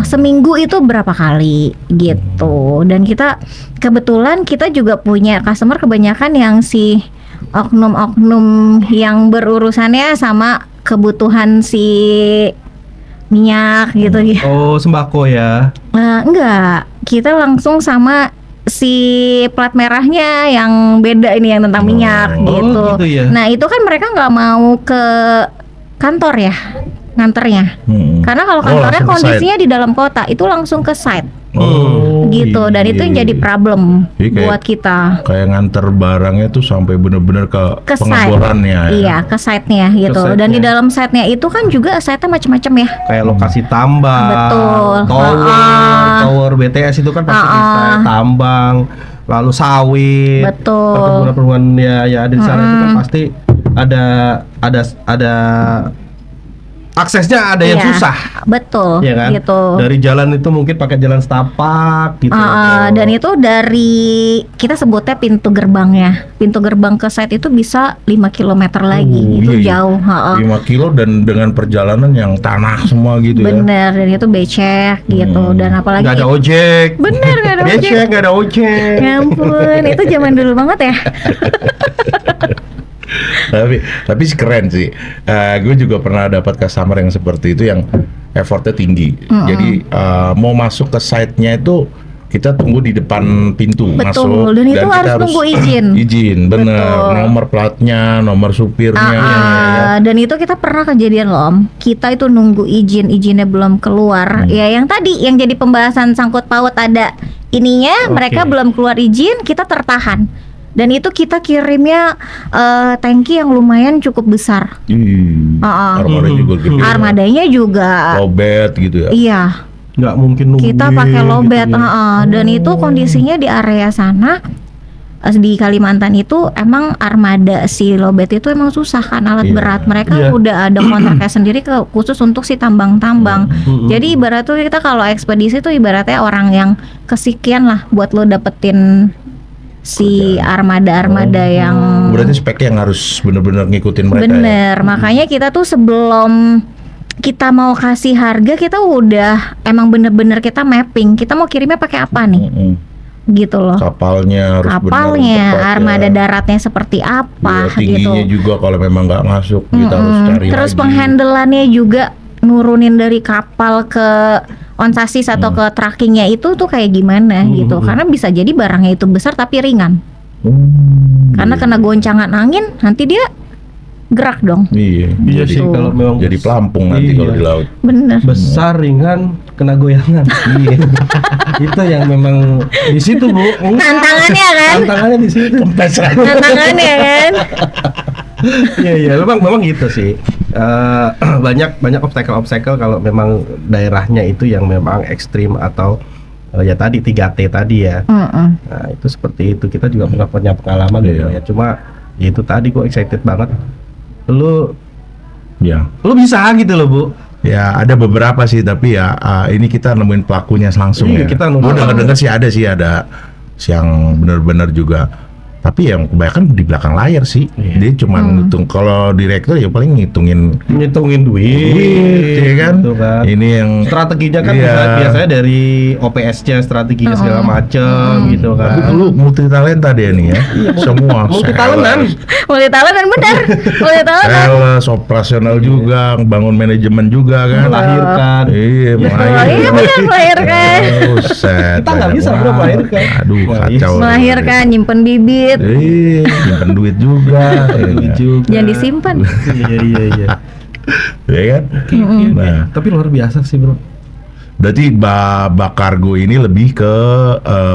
Seminggu itu berapa kali gitu. Dan kita kebetulan kita juga punya customer kebanyakan yang si oknum-oknum yang berurusannya sama kebutuhan si minyak gitu. Oh, sembako ya. Enggak, kita langsung sama si plat merahnya yang beda ini yang tentang minyak Oh, gitu. gitu ya. Nah itu kan mereka nggak mau ke kantor ya nganternya. Karena kalau kantornya langsung ke kondisinya di dalam kota, itu langsung ke site gitu. Dan itu yang iya. jadi problem Jadi kayak- buat kita. Kayak nganter barangnya tuh sampai bener-bener ke Ke site. pengeborannya ya. Iya, ke site-nya gitu. Ke Dan di site-nya. dalam site-nya itu kan juga site-nya macam-macam ya. Kayak lokasi tambang, Betul. tower BTS itu kan pasti di sana, tambang, lalu sawit, Betul. perkebunan ya ada di sana itu kan pasti ada aksesnya ada yang Iya, susah, betul ya kan? gitu. Dari jalan itu mungkin pakai jalan setapak gitu. Dan itu dari kita sebutnya pintu gerbangnya. Pintu gerbang ke site itu bisa 5 km lagi. Itu iya. jauh. 5 kilo dan dengan perjalanan yang tanah semua gitu ya. Bener, dan itu becek gitu. Dan apalagi Nggak ada ojek. bener nggak ada ojek. Becek, nggak ada ojek. Ya ampun, itu zaman dulu banget ya. Tapi sih keren sih. Gue juga pernah dapat customer yang seperti itu yang effortnya tinggi. Jadi mau masuk ke site-nya itu kita tunggu di depan pintu Betul, masuk. dan itu kita harus nunggu izin. Izin, bener. Betul. Nomor platnya, nomor supirnya. ya. Dan itu kita pernah kejadian loh Om. Kita itu nunggu izinnya belum keluar. Ya yang tadi yang jadi pembahasan sangkut paut ada ininya, mereka belum keluar izin, kita tertahan. Dan itu kita kirimnya tangki yang lumayan cukup besar. Armada juga gede. Armadanya juga. Lobet gitu ya. Iya, Nggak mungkin nungguin. kita pakai lobet. gitu ya. Dan itu kondisinya di area sana di Kalimantan itu emang armada si lobet itu emang susah kan, alat Iya. berat mereka Iya. udah ada kontraknya sendiri khusus untuk si tambang-tambang. Jadi ibarat tuh kita kalau ekspedisi tuh ibaratnya orang yang kesekian lah buat lo dapetin si armada-armada yang Berarti speknya yang harus bener-bener ngikutin mereka. bener. Makanya kita tuh sebelum kita mau kasih harga kita udah emang bener-bener kita mapping. Kita mau kirimnya pakai apa nih? Gitu loh. Kapalnya harus Kapalnya, benar armada daratnya seperti apa tingginya gitu. juga kalau memang nggak masuk kita harus cari Terus lagi. penghandelannya juga nurunin dari kapal ke onsasis atau ke trackingnya itu tuh kayak gimana gitu. Karena bisa jadi barangnya itu besar tapi ringan. Karena kena goncangan angin nanti dia gerak dong. Iya, Iya jadi, sih kalau memang jadi pelampung nanti Iya. kalau di laut. Bener. besar ringan kena goyangan. Iya. Itu yang memang di situ, Bu. Tantangannya kan? Tantangannya di situ. Tantangannya kan. Iya iya memang gitu sih. Banyak obstacle kalau memang daerahnya itu yang memang ekstrim atau ya tadi 3T tadi ya. Nah, itu seperti itu. Kita juga pernah punya pengalaman gitu Iya. ya. Cuma ya itu tadi gua excited banget. Lu Ya. bisa gitu loh, Bu. Ya ada beberapa sih tapi ya ini kita nemuin pelakunya langsung Iya, ya. kita Gua nemuin. dengar sih ada yang benar-benar juga. Tapi yang kebanyakan di belakang layar sih. Iya. Dia cuma ngitung. Kalau direktur ya paling ngitungin Ngitungin duit, ya kan? gitu kan. Ini yang Strateginya kan Iya. biasanya dari OPS-nya, strateginya segala macem gitu kan. tapi lu multi talenta dia nih ya. Semua. Multitalentan. Multitalentan bener. Multitalentan. Sales, operasional juga, bangun manajemen juga kan. Melahirkan. Iya, Iya bener, melahirkan. Buset, Kita nggak banyak bisa, bro, banget. melahirkan. Aduh, Wah, kacau. Melahirkan, nyimpen bibit. Simpen duit juga. Duit juga. Jangan disimpan. Iya. Ya kan? Nah, Tapi luar biasa sih, Bro. berarti Bakargo ini lebih ke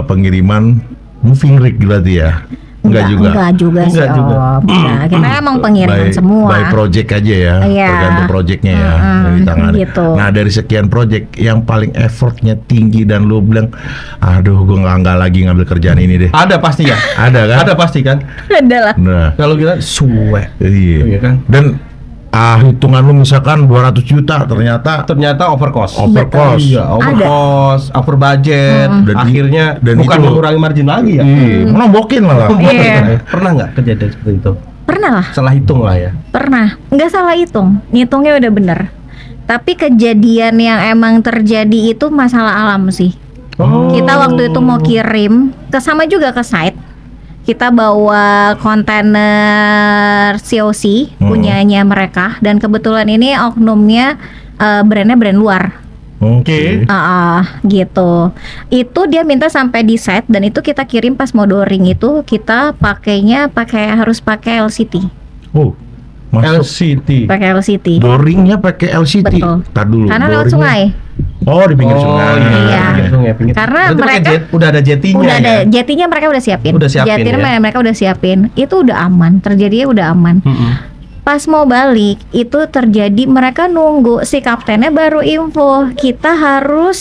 pengiriman moving rig berarti ya? Enggak juga. Enggak juga sih. Enggak juga. Om. Enggak, kita emang pengiriman semua. By project aja ya, Iya. tergantung projectnya ya dari tangan. gitu. Nah dari sekian project yang paling effortnya tinggi dan lu bilang, aduh gue nggak lagi ngambil kerjaan ini deh. Ada pasti ya? Ada kan? Ada pasti kan? Adalah. Nah, Kalau kita suwe. iya. Iya kan? Dan hitungan lu misalkan 200 juta ternyata Ternyata overcost. overcost. Iya, overcost, over budget. Dan Akhirnya dan bukan itu- mengurangi margin lagi ya. Iya, menombokin malah. Iya. Pernah nggak kejadian seperti itu? Pernah lah. Salah hitung lah ya. Pernah, nggak salah hitung, ngitungnya udah bener. Tapi kejadian yang emang terjadi itu masalah alam sih. Kita waktu itu mau kirim sama juga ke site. Kita bawa kontainer COC punyanya mereka dan kebetulan ini oknumnya brandnya brand luar. Oke. Gitu. Itu dia minta sampai di site dan itu kita kirim pas mau dooring itu kita harus pakai LCT. Oh, masuk LCT. Pakai LCT. dooringnya pakai LCT. Betul. Tar dulu. Karena lewat dooringnya- sungai. Oh, di pinggir sungai. Iya. Pinggir sungai, pinggir. Karena Berarti pakai mereka- udah ada jetinya Udah ada ya? jetinya mereka udah siapin. Udah siapin Jetinya ya? mereka udah siapin. Itu udah aman. Terjadinya udah aman. Pas mau balik itu terjadi mereka nunggu si kaptennya baru info. Kita harus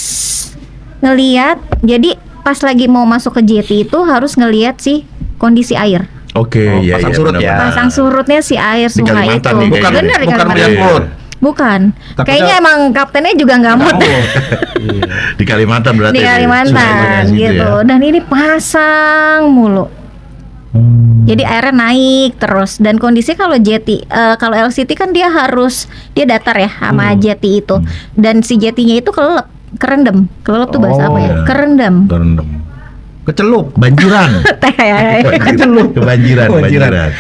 ngeliat. Jadi pas lagi mau masuk ke jeti itu harus ngeliat sih kondisi air. Oke, Oh, iya pasang iya. surut ya. benar-benar. Pasang surutnya si air Di sungai Kalimantan itu. nih Bukan kayaknya. bener di Bukan Kalimantan. menyangkut. Bukan. Tapi Kayaknya emang kaptennya juga nggak mood. Iya. Di Kalimantan berarti. Di ya, Kalimantan sungainya situ gitu. ya. Dan ini pasang mulu. Jadi airnya naik terus dan kondisi kalau jeti kalau LCT kan dia datar ya sama jeti itu dan si jetinya itu kerendam tuh bahasa apa ya? iya. Kerendam. Kerendam. Kecelup. Banjiran. Kebanjiran.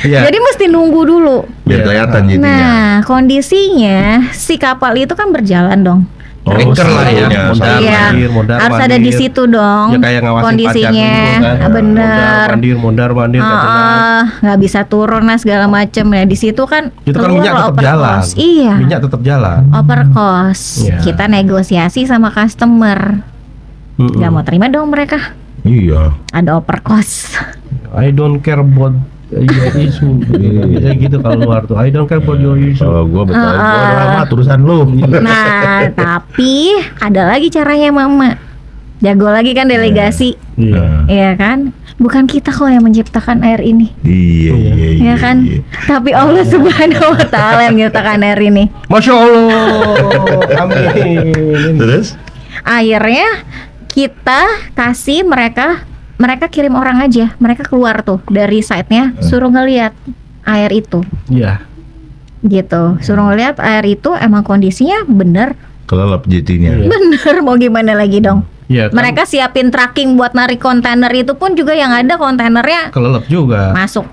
Iya. Jadi mesti nunggu dulu. Biar kelihatan jadinya. Nah, kondisinya si kapal itu kan berjalan dong. Anchor lah ya. iya, Mondar, Iya. mandir, mondar, Harus ada di mandir. situ dong. Ya kayak ngawasin kondisinya. pacar gitu kan. Bener. Mondar mandir nggak jelas. Nggak bisa turun lah segala macem ya di situ kan. Itu kan keluar minyak tetap overcost. jalan. Iya. Minyak tetap jalan. Overcost. Iya. Kita negosiasi sama customer. Nggak mau terima dong mereka. Iya. Ada overcost. I don't care about your issue. Bisa gitu kalau luar tuh. I don't care about your issue. Kalau gua betul, gua lama urusan lu. Nah, tapi ada lagi caranya mama. Jago lagi kan delegasi. Iya. Iya kan? Bukan kita kok yang menciptakan air ini. Iya. Ya kan? Tapi Allah Subhanahu wa taala yang menciptakan air ini. Masya Allah. Amin. Terus? Airnya kita kasih mereka kirim orang aja. Mereka keluar tuh dari site-nya, suruh ngeliat air itu. Iya. Gitu. Suruh ngeliat air itu emang kondisinya bener. Kelelep jetinya. Iya. Bener, mau gimana lagi dong? Iya. Kan Mereka siapin tracking buat narik kontainer itu pun juga yang ada kontainernya kelelep juga. masuk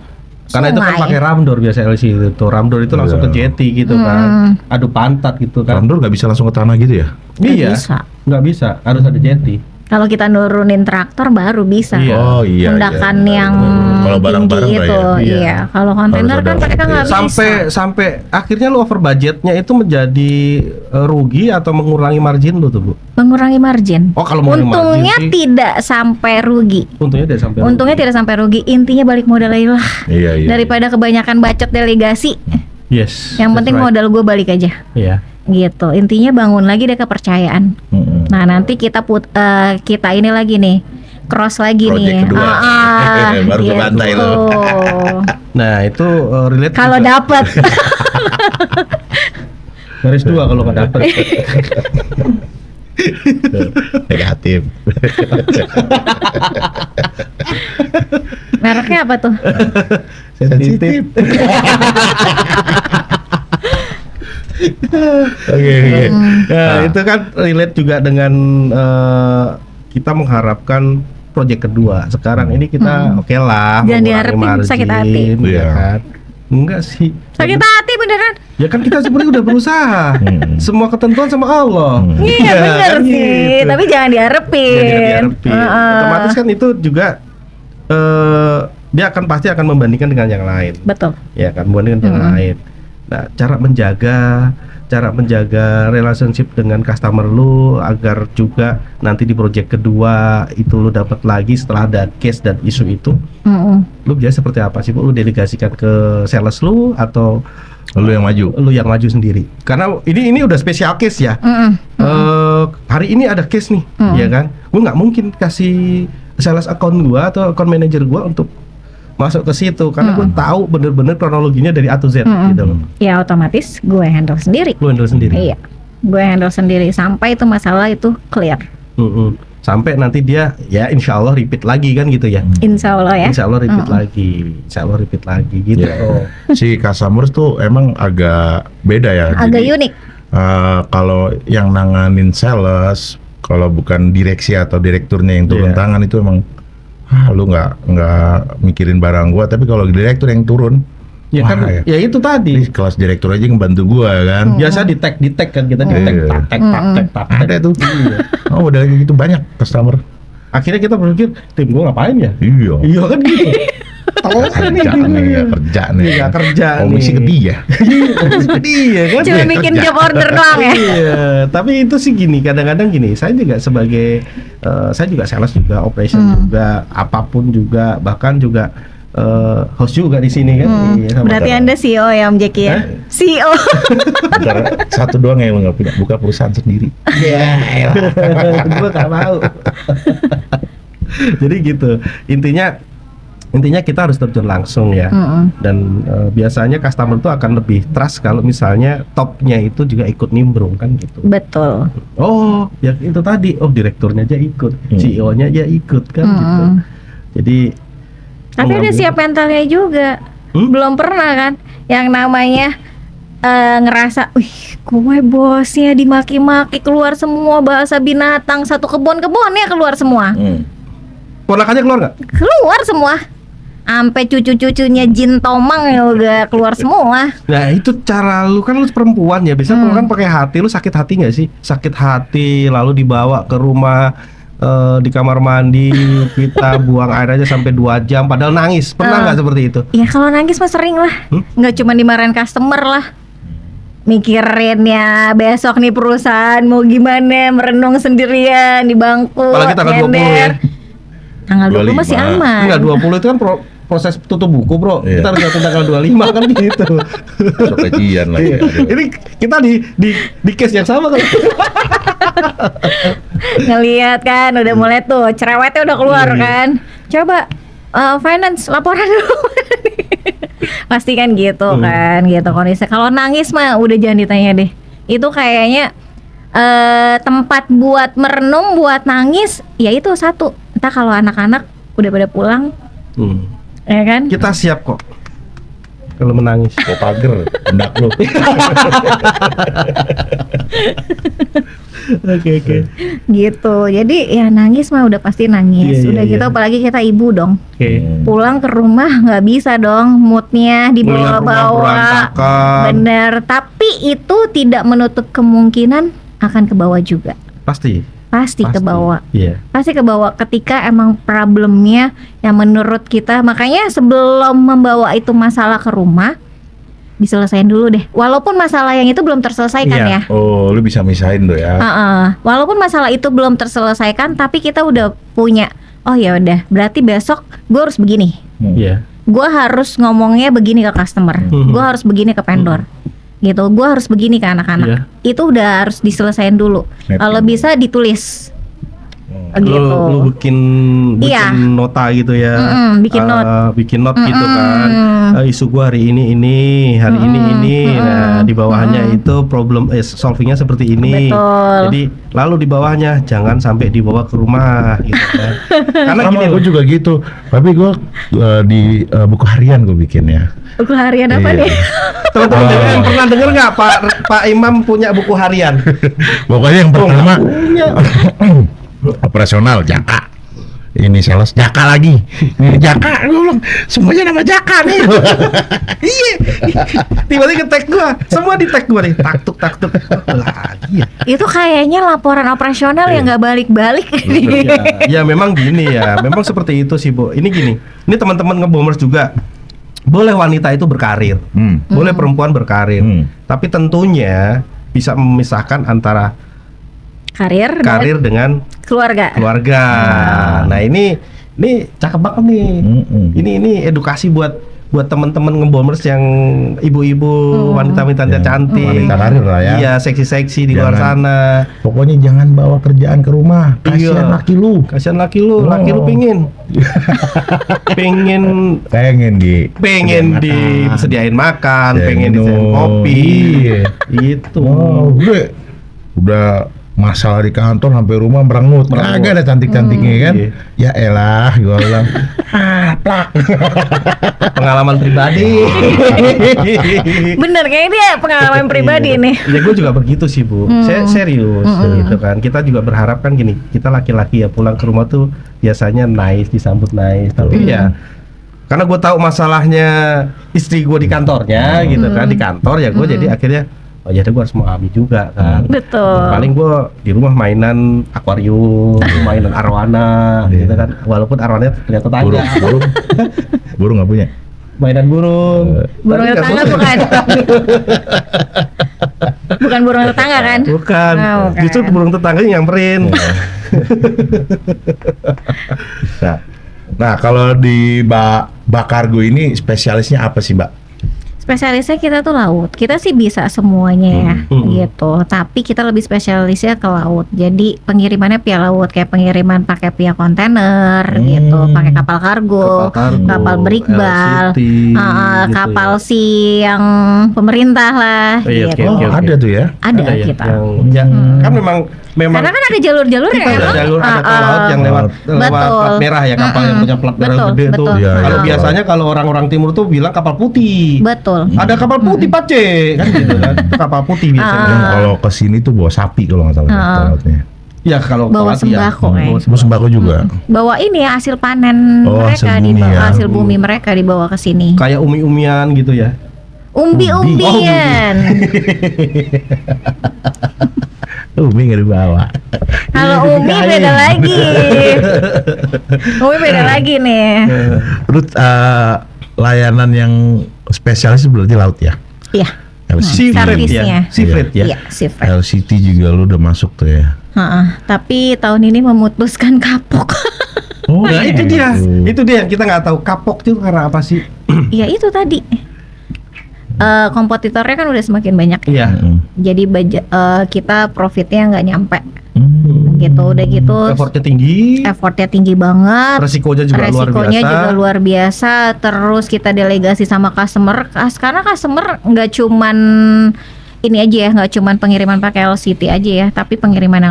Karena itu kan sungai. pakai ramdor biasa LC itu. Ramdor itu langsung ke jetty gitu kan. Adu pantat gitu kan. Ramdor nggak bisa langsung ke tanah gitu ya? Nggak Iya. bisa. Nggak bisa, harus ada jetty. Kalau kita nurunin traktor baru bisa. Iya. Oh iya. Hendakan iya. yang Kalau barang-barang tinggi lah itu, ya. Iya. iya. Kalau kontainer Harus kan ada mereka nggak bisa. Sampai akhirnya lu over budgetnya itu menjadi rugi atau mengurangi margin lu tuh, Bu? mengurangi margin. Oh, kalau mengurangi Untungnya margin sih, tidak sampai rugi. untungnya tidak sampai Untungnya rugi. tidak sampai rugi. Intinya balik modal aja lah. Iya. Daripada kebanyakan bacot delegasi. Yes. Yang that's penting right. modal gue balik aja. Iya. Gitu. Intinya bangun lagi deh kepercayaan. Mm-mm. Nah nanti kita kita ini lagi nih cross lagi Project nih. kedua. Baru ke pantai lo. Nah, itu relate Kalau juga. dapet Garis 2 kalau nggak dapet. Negatif. mereknya apa tuh? Sensitif. Oke. Nah, itu kan relate juga dengan kita mengharapkan proyek kedua. Sekarang ini kita oke lah, Jangan mengurangi diharapin margin, sakit hati. ya Iya. kan? Enggak sih. Sakit hati beneran. Ya kan kita sebenarnya udah berusaha. Semua ketentuan sama Allah. Iya bener kan sih. gitu. Tapi jangan diharapin. Jadi diharapin. Heeh. Otomatis kan itu juga dia pasti akan membandingkan dengan yang lain. Betul. Ya kan, membandingkan dengan yang lain. Nah, cara menjaga relationship dengan customer lu agar juga nanti di project kedua itu lu dapat lagi setelah ada case dan isu itu. Lu biasa seperti apa sih, Bu? Lu delegasikan ke sales lu atau Lu yang maju. lu yang maju sendiri? Karena ini udah spesial case ya. Hari ini ada case nih, ya kan? Gue nggak mungkin kasih sales account gua atau account manager gua untuk masuk ke situ karena gue tahu bener-bener kronologinya dari A to Z gitu loh. Ya otomatis gue handle sendiri. Lu handle sendiri. Iya. Gue handle sendiri sampai itu masalah itu clear. Sampai nanti dia ya insya Allah repeat lagi kan gitu ya. Insya Allah ya. Insya Allah repeat lagi. Insya Allah repeat lagi gitu. Ya. Si customers tuh emang agak beda ya. Agak Jadi, unik. kalau yang nanganin sales, kalau bukan direksi atau direkturnya yang turun Iya. tangan itu emang lu nggak mikirin barang gua, tapi kalau direktur yang turun, Ya wah, kan, ya itu ini tadi. kelas direktur aja ngebantu gua kan. Biasa di tag kan kita di tag Iya. praktek. Ada tuh. Oh, udah gitu banyak customer. Akhirnya kita berpikir tim gua ngapain ya? Iya. Iya kan gitu. Tahu kan nih Kerja nih, nggak kerja nih. Iya, nggak kerja Komisi nih. ke dia. Iya kan. Cuma bikin job order doang ya. Iya, tapi itu sih gini, kadang-kadang gini, saya juga sebagai saya juga sales juga, operation juga, apapun juga, bahkan juga host juga di sini kan. Iya, sama Berarti sama. Anda CEO ya Om Jeki ya? Hah? CEO. Bentar, satu doang yang lu nggak punya, buka perusahaan sendiri. Iya, gue gak mau. Jadi gitu, intinya kita harus terjun langsung ya. Dan biasanya customer tuh akan lebih trust kalau misalnya topnya itu juga ikut nimbrung kan gitu. Betul. Oh, ya itu tadi. Oh, direkturnya aja ikut, CEO-nya aja ikut kan gitu. Jadi Tapi ada mengambil- siap mentalnya juga. Belum pernah kan yang namanya ngerasa, wih, gue bosnya dimaki-maki, keluar semua bahasa binatang, satu kebun-kebunnya keluar semua. ponakannya keluar nggak? Keluar semua. Sampai cucu-cucunya Jin Tomang juga keluar semua. Nah itu cara lu kan, lu perempuan ya, biasanya perempuan kan pakai hati. Lu sakit hati nggak sih? Sakit hati lalu dibawa ke rumah, di kamar mandi kita buang air aja sampai 2 jam padahal nangis. Pernah nggak seperti itu? Ya kalau nangis mah sering lah. Nggak cuma dimarahin customer lah. Mikirin ya besok nih perusahaan mau gimana, merenung sendirian di bangku. Apalagi tanggal 20 ya. nyender. Tanggal 20 masih 25. aman. Enggak, 20 itu kan proses tutup buku, Bro. Iya. Kita harus datang tanggal 25 kan gitu. Besok gajian lagi. Iya. Aduh. Ini kita di case yang sama kan. Ngelihat kan udah mulai tuh cerewetnya udah keluar kan. Coba finance laporan dulu. Pasti kan gitu kan, gitu kondisi. Kalau nangis mah udah jangan ditanya deh. Itu kayaknya tempat buat merenung, buat nangis, ya itu satu. Entah kalau anak-anak udah pada pulang, ya kan? Kita siap kok kalau menangis. Kok pager, hendak lu. Oke. Gitu. Jadi ya nangis mah udah pasti nangis. Iya, Udah iya, gitu iya. apalagi kita ibu dong. Oke. Pulang ke rumah nggak bisa dong, moodnya Melihat dibawa-bawa. rumah berantakan. Bener. Tapi itu tidak menutup kemungkinan akan ke bawah juga. Pasti ke bawah. Iya. Pasti ke bawah ketika emang problemnya yang menurut kita. Makanya sebelum membawa itu masalah ke rumah, diselesain dulu deh. Walaupun masalah yang itu belum terselesaikan Iya. ya. Oh, lu bisa misahin tuh ya. Walaupun masalah itu belum terselesaikan, tapi kita udah punya. Oh ya udah, berarti besok gue harus begini. Iya. Gue harus ngomongnya begini ke customer. Gue harus begini ke vendor. Gitu. Gue harus begini ke anak-anak. Iya. Itu udah harus diselesain dulu. Kalau bisa ditulis. Gitu. Lu bikin Iya. nota gitu ya. Bikin note. Bikin note gitu kan. Isu gua hari ini, hari ini. Nah, di bawahnya itu problem solvingnya seperti ini. Betul. Jadi lalu di bawahnya jangan sampai dibawa ke rumah gitu kan. Karena Sama gini gue loh. juga gitu. Tapi gue di buku harian gue bikin ya. Buku harian apa Iya. nih? Teman-teman yang pernah dengar nggak Pak Imam punya buku harian? Pokoknya yang pertama operasional Jaka. Ini sales Jaka lagi. Ini Jaka, gue bilang semuanya nama Jaka nih. Iya. Tiba-tiba tag gua, semua di tag gua nih. Taktuk. Lagi ya. Itu kayaknya laporan operasional yang nggak balik-balik. Ya memang gini ya, memang seperti itu sih Bu. Ini gini, ini teman-teman ngebomers juga. Boleh wanita itu berkarir, boleh perempuan berkarir, tapi tentunya bisa memisahkan antara Karir dengan keluarga. Nah ini cakep banget nih. Ini edukasi buat teman-teman ngebomers yang ibu-ibu, wanita-wanita Ya, cantik, wanita karir lah ya. Iya, seksi-seksi di luar Jangan. sana. Pokoknya jangan bawa kerjaan ke rumah. Kasihan Iya. laki lu. Kasihan laki lu pingin Pengen disediain makan, Ya, pengen disediain minum. kopi. Iya. Gitu. Oh, udah masalah di kantor sampai rumah merengut. Kagak ada cantik-cantiknya kan? Iya. Ya elah, gua bilang. Plak. Pengalaman pribadi. Bener, kayaknya dia pengalaman pribadi nih. Ya gue juga begitu sih Bu. Saya serius gitu kan. Kita juga berharap kan gini, kita laki-laki ya pulang ke rumah tuh biasanya nice, disambut nice. Tapi ya karena gue tahu masalahnya istri gue di kantornya gitu kan, di kantor ya gue jadi akhirnya oh ya gue harus mengalami juga kan. Betul. Paling gue di rumah mainan akuarium, mainan arwana gitu kan. Walaupun arwananya punya tetangga. Burung nggak punya. Mainan burung. Burung Tapi tetangga nggak bukan? Bukan burung tetangga kan? Bukan. Oh, bukan. Justru burung tetangganya nyamperin. Nah, kalau di Bakargo ini spesialisnya apa sih, Mbak? Spesialisnya kita tuh laut. Kita sih bisa semuanya ya, gitu. Tapi kita lebih spesialisnya ke laut. Jadi pengirimannya via laut, kayak pengiriman pakai via kontainer, gitu, pakai kapal kargo, kapal berigbal, LCT, gitu kapal ya. si yang pemerintah lah, Iya, gitu. oke. Ada tuh ya. Ada ya, kita. yang kan memang Karena kan ada jalur-jalurnya kita ada kan? jalur ada tol laut yang lewat Betul. plat merah ya, kapal yang punya plat merah Betul, gede tuh. betul. Iya, Kalau iya. biasanya kalau orang-orang timur tuh bilang kapal putih. Betul. Ada kapal putih pace kan gitu kan. Itu kapal putih biasanya. Yang kalau ke sini tuh bawa sapi kalau nggak salah lautnya. Ya kalau Bawa Kelati ya. sembako, Bawa sembako juga. Bawa ini ya hasil panen Oh, mereka hasil bumi dibawa, ya. hasil bumi mereka dibawa ke sini. Kayak umi-umian gitu ya. Umbi-umbian. Umi nggak dibawa. Kalau Umi beda lagi. Umi beda lagi nih. Terus layanan yang spesialis berarti laut ya? Iya. Seafreight Servisnya. ya. Seafreight ya. Iya, seafreight. LCT juga lu udah masuk tuh ya? Tapi tahun ini memutuskan kapok. Oh, Nah itu dia, yang kita nggak tahu kapok itu karena apa sih? Ya itu tadi. Kompetitornya kan udah semakin banyak. Iya. Jadi kita profitnya nggak nyampe. gitu. Udah gitu Effortnya tinggi, banget. resikonya juga luar biasa. Terus kita delegasi sama customer, karena customer nggak cuman ini aja ya, nggak cuman pengiriman pakai LCT aja ya, tapi pengiriman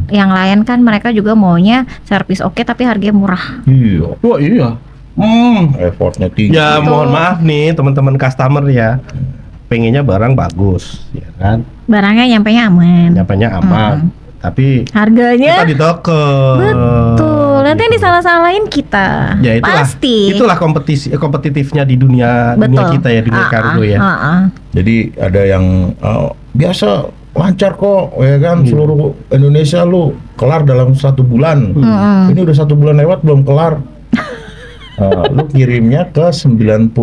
yang lain kan mereka juga maunya servis oke tapi harganya murah. Iya. Wah iya. Effortnya tinggi. Ya Betul. mohon maaf nih teman-teman customer ya, pengennya barang bagus, ya kan? Barangnya nyampenya aman. Nyampenya aman, tapi Harganya kita ditekan. betul. Nanti yang disalah-salahin kita. Ya itulah. Pasti. Itulah kompetitifnya di dunia kita ya, dunia kargo ya. Jadi ada yang biasa lancar kok, ya kan, seluruh Indonesia lu kelar dalam 1 bulan. Ini udah 1 bulan lewat belum kelar. Lu kirimnya ke 98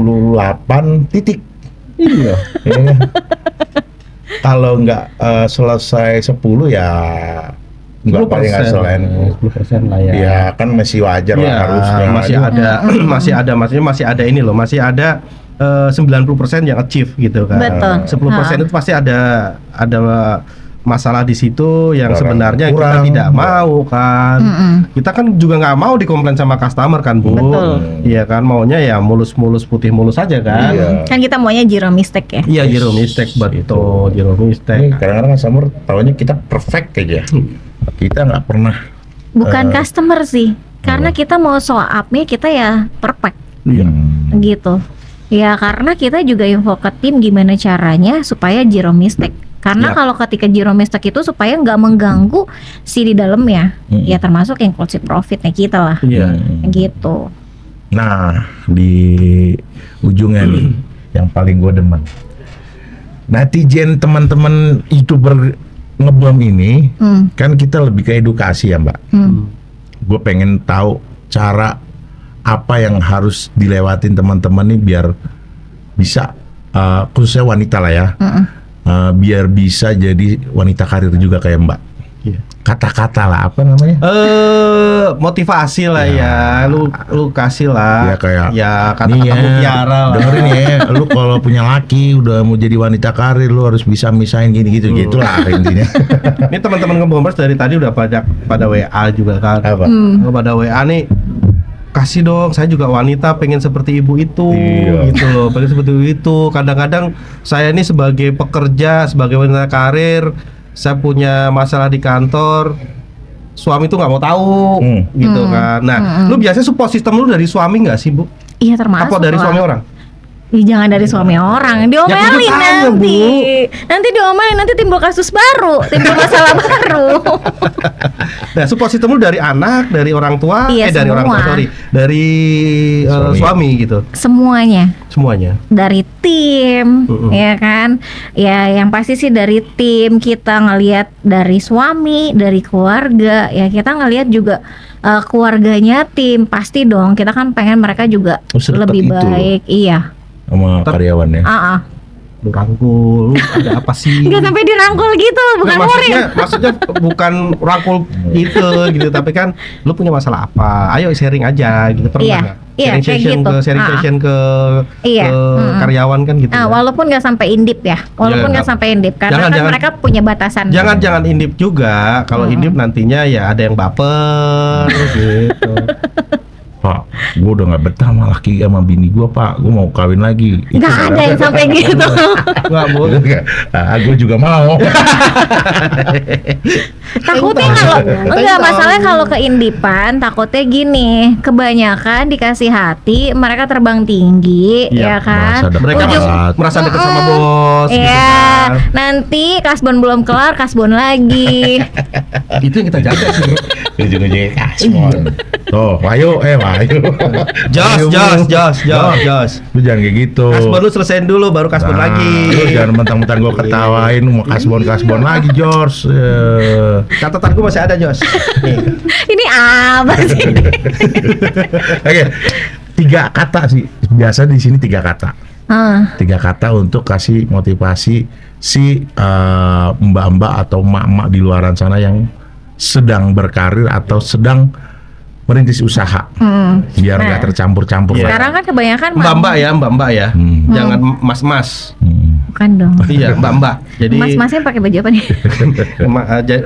titik. Iya. Ya kan? Kalau nggak selesai 10 ya nggak paling nggak selain 10% lah ya. ya kan masih wajar Iya, lah harusnya. maksudnya masih ada ini loh, masih ada 90% yang achieve gitu kan. Betul. 10% itu pasti ada masalah di situ yang Barang sebenarnya kita kurang. tidak mau kan. Kita kan juga nggak mau dikomplain sama customer kan, Bu. Betul. Iya kan, maunya ya mulus-mulus putih mulus aja kan. Iya. Kan kita maunya zero mistake ya. Iya, zero mistake, betul, zero Ini mistake. kadang-kadang customer taunya kita perfect aja. Kita nggak pernah. Bukan customer sih, karena kita mau show up-nya kita ya perfect gitu. Ya karena kita juga info ke tim gimana caranya supaya zero mistake. Karena Ya. kalau ketika zero mistake itu supaya nggak mengganggu si di dalamnya, ya termasuk inclusive profitnya kita lah, Iya. gitu. Nah, di ujungnya nih yang paling gue demen. Netizen teman-teman YouTuber ngebom ini kan kita lebih ke edukasi ya, Mbak. Gue pengen tahu cara apa yang harus dilewatin teman-teman nih biar bisa khususnya wanita lah ya. Biar bisa jadi wanita karir juga kayak Mbak. Iya. Kata-kata lah, apa namanya? Motivasi lah ya, lu kasih Ya lah. kayak ya kata-kata nih ya, mutiara lah. dengerin ya, lu kalau punya laki udah mau jadi wanita karir, lu harus bisa misahin gini-gitu gitulah intinya. Ini teman-teman ngebombers dari tadi udah pada WA juga kan. Apa? Pada WA nih, kasih dong, saya juga wanita pengen seperti ibu itu, Iya. gitu loh, pengen seperti ibu itu. Kadang-kadang saya ini sebagai pekerja, sebagai wanita karir, saya punya masalah di kantor, suami tuh nggak mau tahu, gitu kan. Nah, lu biasanya support system lu dari suami nggak sih, Bu? Iya termasuk. Apa dari lah. suami orang? Ih, jangan dari suami orang, diomelin Ya, kudu tanya, nanti. Bu. Nanti diomelin, nanti timbul kasus baru, timbul masalah baru. Nah, support system lu dari anak, dari orang tua, Iya, dari orang tua, semua. sorry, dari suami gitu, Semuanya. semuanya. Dari tim, ya kan? Ya yang pasti sih dari tim, kita ngelihat dari suami, dari keluarga, ya kita ngelihat juga keluarganya tim, pasti dong. Kita kan pengen mereka juga Oh, sedekat lebih itu loh. baik, iya. Sama karyawannya. Lu rangkul, lu ada apa sih? Nggak sampai dirangkul gitu, bukan Nggak, murid. maksudnya bukan rangkul gitu, tapi kan lu punya masalah apa? Ayo sharing aja gitu, pernah Iya, nggak? iya, Sharing kayak session gitu. sharing session ke Iya, karyawan kan gitu. Nah, ya. walaupun nggak sampai indip ya, walaupun nggak nggak- sampai indip, karena jangan- kan jangan- mereka punya batasan. Jangan indip juga. Kalau indip nantinya ya ada yang baper gitu. Pak, gue udah nggak betah sama laki sama bini gue, Pak. Gue mau kawin lagi. Nggak ada yang sampai gitu. Nggak boleh. Gue juga mau. Takutnya kalau enggak, masalahnya kalau keindipan takutnya gini, kebanyakan dikasih hati, mereka terbang tinggi, Iya, ya kan? merasa Mereka Ujung- merasa dekat sama bos gitu Iya, kan. nanti kasbon belum kelar, kasbon lagi. Itu yang kita jaga sih, Bro. Ujung-ujungnya kasmon. Tuh, Wahyu, Wahyu. Jos. Lu jangan kayak gitu. Kasbon lu selesaiin dulu baru kasbon Nah, lagi. Lu jangan mentang-mentang gue ketawain, lu mau kasbon lagi, George. Catatan gua masih ada, Jos. Nih. Ini apa sih? Oke, 3 kata sih. Biasa di sini 3 kata. 3 kata untuk kasih motivasi si mbak-mbak atau mak-mak di luaran sana yang sedang berkarir atau sedang merintis usaha, biar nggak tercampur-campur. Iya. Sekarang kan kebanyakan Mbak-mbak ya. Hmm. Jangan mas-mas. Bukan dong. Iya, mbak-mbak. Jadi Mas-masnya pakai baju apa nih?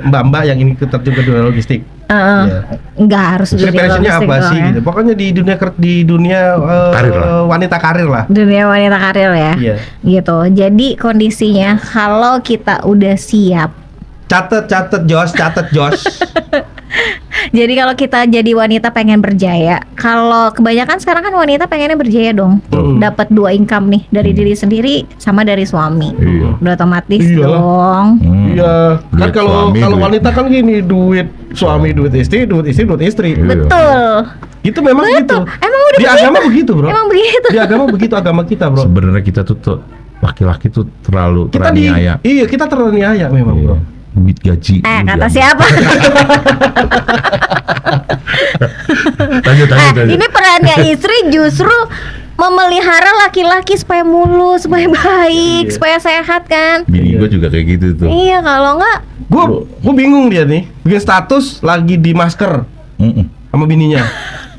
mbak-mbak yang ini terjun ke dunia logistik. Nggak harus jadi Preparationnya logistik apa doang sih? ya. Gitu. Pokoknya di dunia Karir lah. wanita karir lah. Dunia wanita karir ya. Iya. Gitu. Jadi kondisinya kalau kita udah siap. Catet Jos. Jadi kalau kita jadi wanita pengen berjaya, kalau kebanyakan sekarang kan wanita pengennya berjaya dong, dapat 2 income nih dari diri sendiri sama dari suami, Iya. udah otomatis Iyalah. dong. Iya, kan Duit kalau suami, duit- wanita kan gini, duit suami, duit istri, duit istri. Iya. Betul. Itu memang gitu. Emang udah Di begitu? agama begitu, Bro. Emang begitu. Di agama begitu agama kita, Bro. Sebenarnya kita tuh laki-laki tuh terlalu Kita teraniaya. iya, kita teraniaya memang, Bro. Duit gaji. Kata siapa? Lanjut. Ini perannya istri justru memelihara laki-laki supaya mulus, supaya baik, supaya sehat kan. Bini gue juga kayak gitu tuh. Iya, kalau enggak Gue bingung dia nih, bikin status lagi di masker Mm-mm. sama bininya.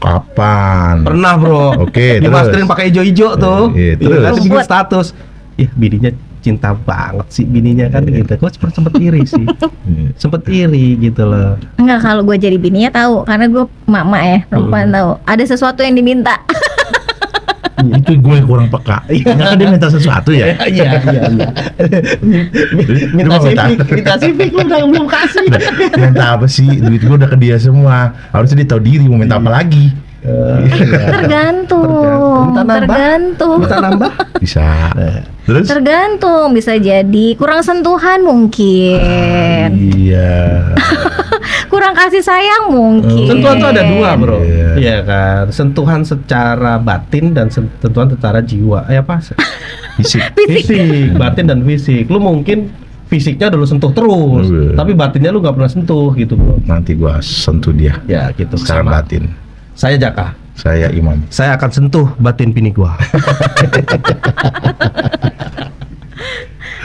Kapan? Pernah, Bro. Oke, Di terus? maskerin pakai ijo-ijo tuh. Iya, Iya, terus? kan, bikin status. Ih, bininya cinta banget sih bininya kan gitu. Gue sempet iri sih. Sempet iri gitu loh. enggak, kalau gue jadi bininya tahu karena gue mak-mak ya, perempuan tahu. Ada sesuatu yang diminta. Itu gue yang kurang peka. Ternyata dia minta sesuatu ya. Iya. Minta civic lu udah belum kasih. Minta apa sih? Duit gue udah ke dia semua. Harusnya dia tahu diri mau minta apa lagi. Tergantung. Minta nambah. Bisa. Terus? Tergantung, bisa jadi kurang sentuhan mungkin. Iya. Kurang kasih sayang mungkin. Sentuhan tuh ada 2, Bro. Iya. Iya kan. Sentuhan secara batin dan sentuhan secara jiwa. Apa? Fisik. Fisik, batin dan fisik. Lu mungkin fisiknya udah lu sentuh terus, Iya. tapi batinnya lu nggak pernah sentuh gitu, Bro. Nanti gue sentuh dia. Ya gitu. Secara sama. batin. Saya Jaka. Saya Imam. Saya akan sentuh batin bini gua.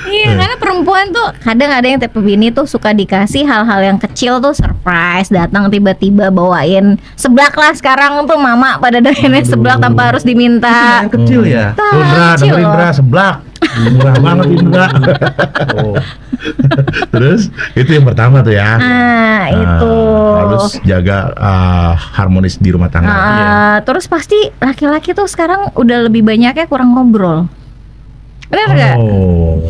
Iya, karena perempuan tuh kadang ada yang tipe bini tuh suka dikasih hal-hal yang kecil tuh surprise, datang tiba-tiba bawain seblak lah sekarang tuh mama pada doyannya seblak tanpa harus diminta. Yang kecil ya. Indra, Kecil dengerin loh. Indra, seblak. Murah banget Indra. Oh. Terus itu yang pertama tuh ya. Nah, itu. Harus jaga harmonis di rumah tangga. Terus pasti laki-laki tuh sekarang udah lebih banyaknya kurang ngobrol. Bener nggak? Oh.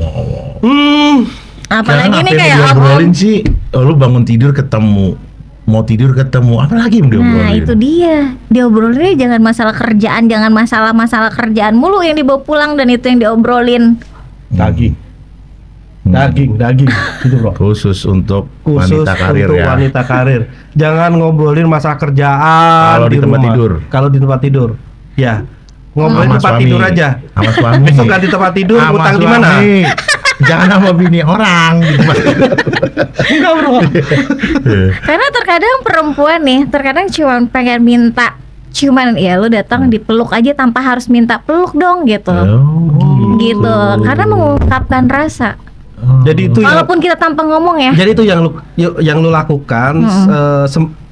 Apalagi Sekarang ini apa yang kayak diobrolin sih? Oh, lu bangun tidur ketemu, mau tidur ketemu, apa lagi yang diobrolin? Nah itu dia, diobrolin jangan masalah kerjaan, jangan masalah kerjaan mulu yang dibawa pulang dan itu yang diobrolin. Daging. Daging gitu, Bro. Khusus untuk Khusus wanita karir untuk ya. wanita karir. Jangan ngobrolin masalah kerjaan Kalau di tempat rumah. tidur. Kalau di tempat tidur. Ya. Ngobrolin di Sama tempat suami. tidur aja. Sama suami. Besok nggak di tempat tidur, Sama utang di mana? suami. Jangan sama bini orang di tempat tidur. Enggak, Bro. Karena terkadang perempuan nih, terkadang cuma pengen minta, cuman ya lu datang dipeluk aja tanpa harus minta peluk dong gitu. Gitu, karena mengungkapkan rasa. Jadi itu yang Walaupun kita tanpa ngomong ya. Jadi itu yang lu lakukan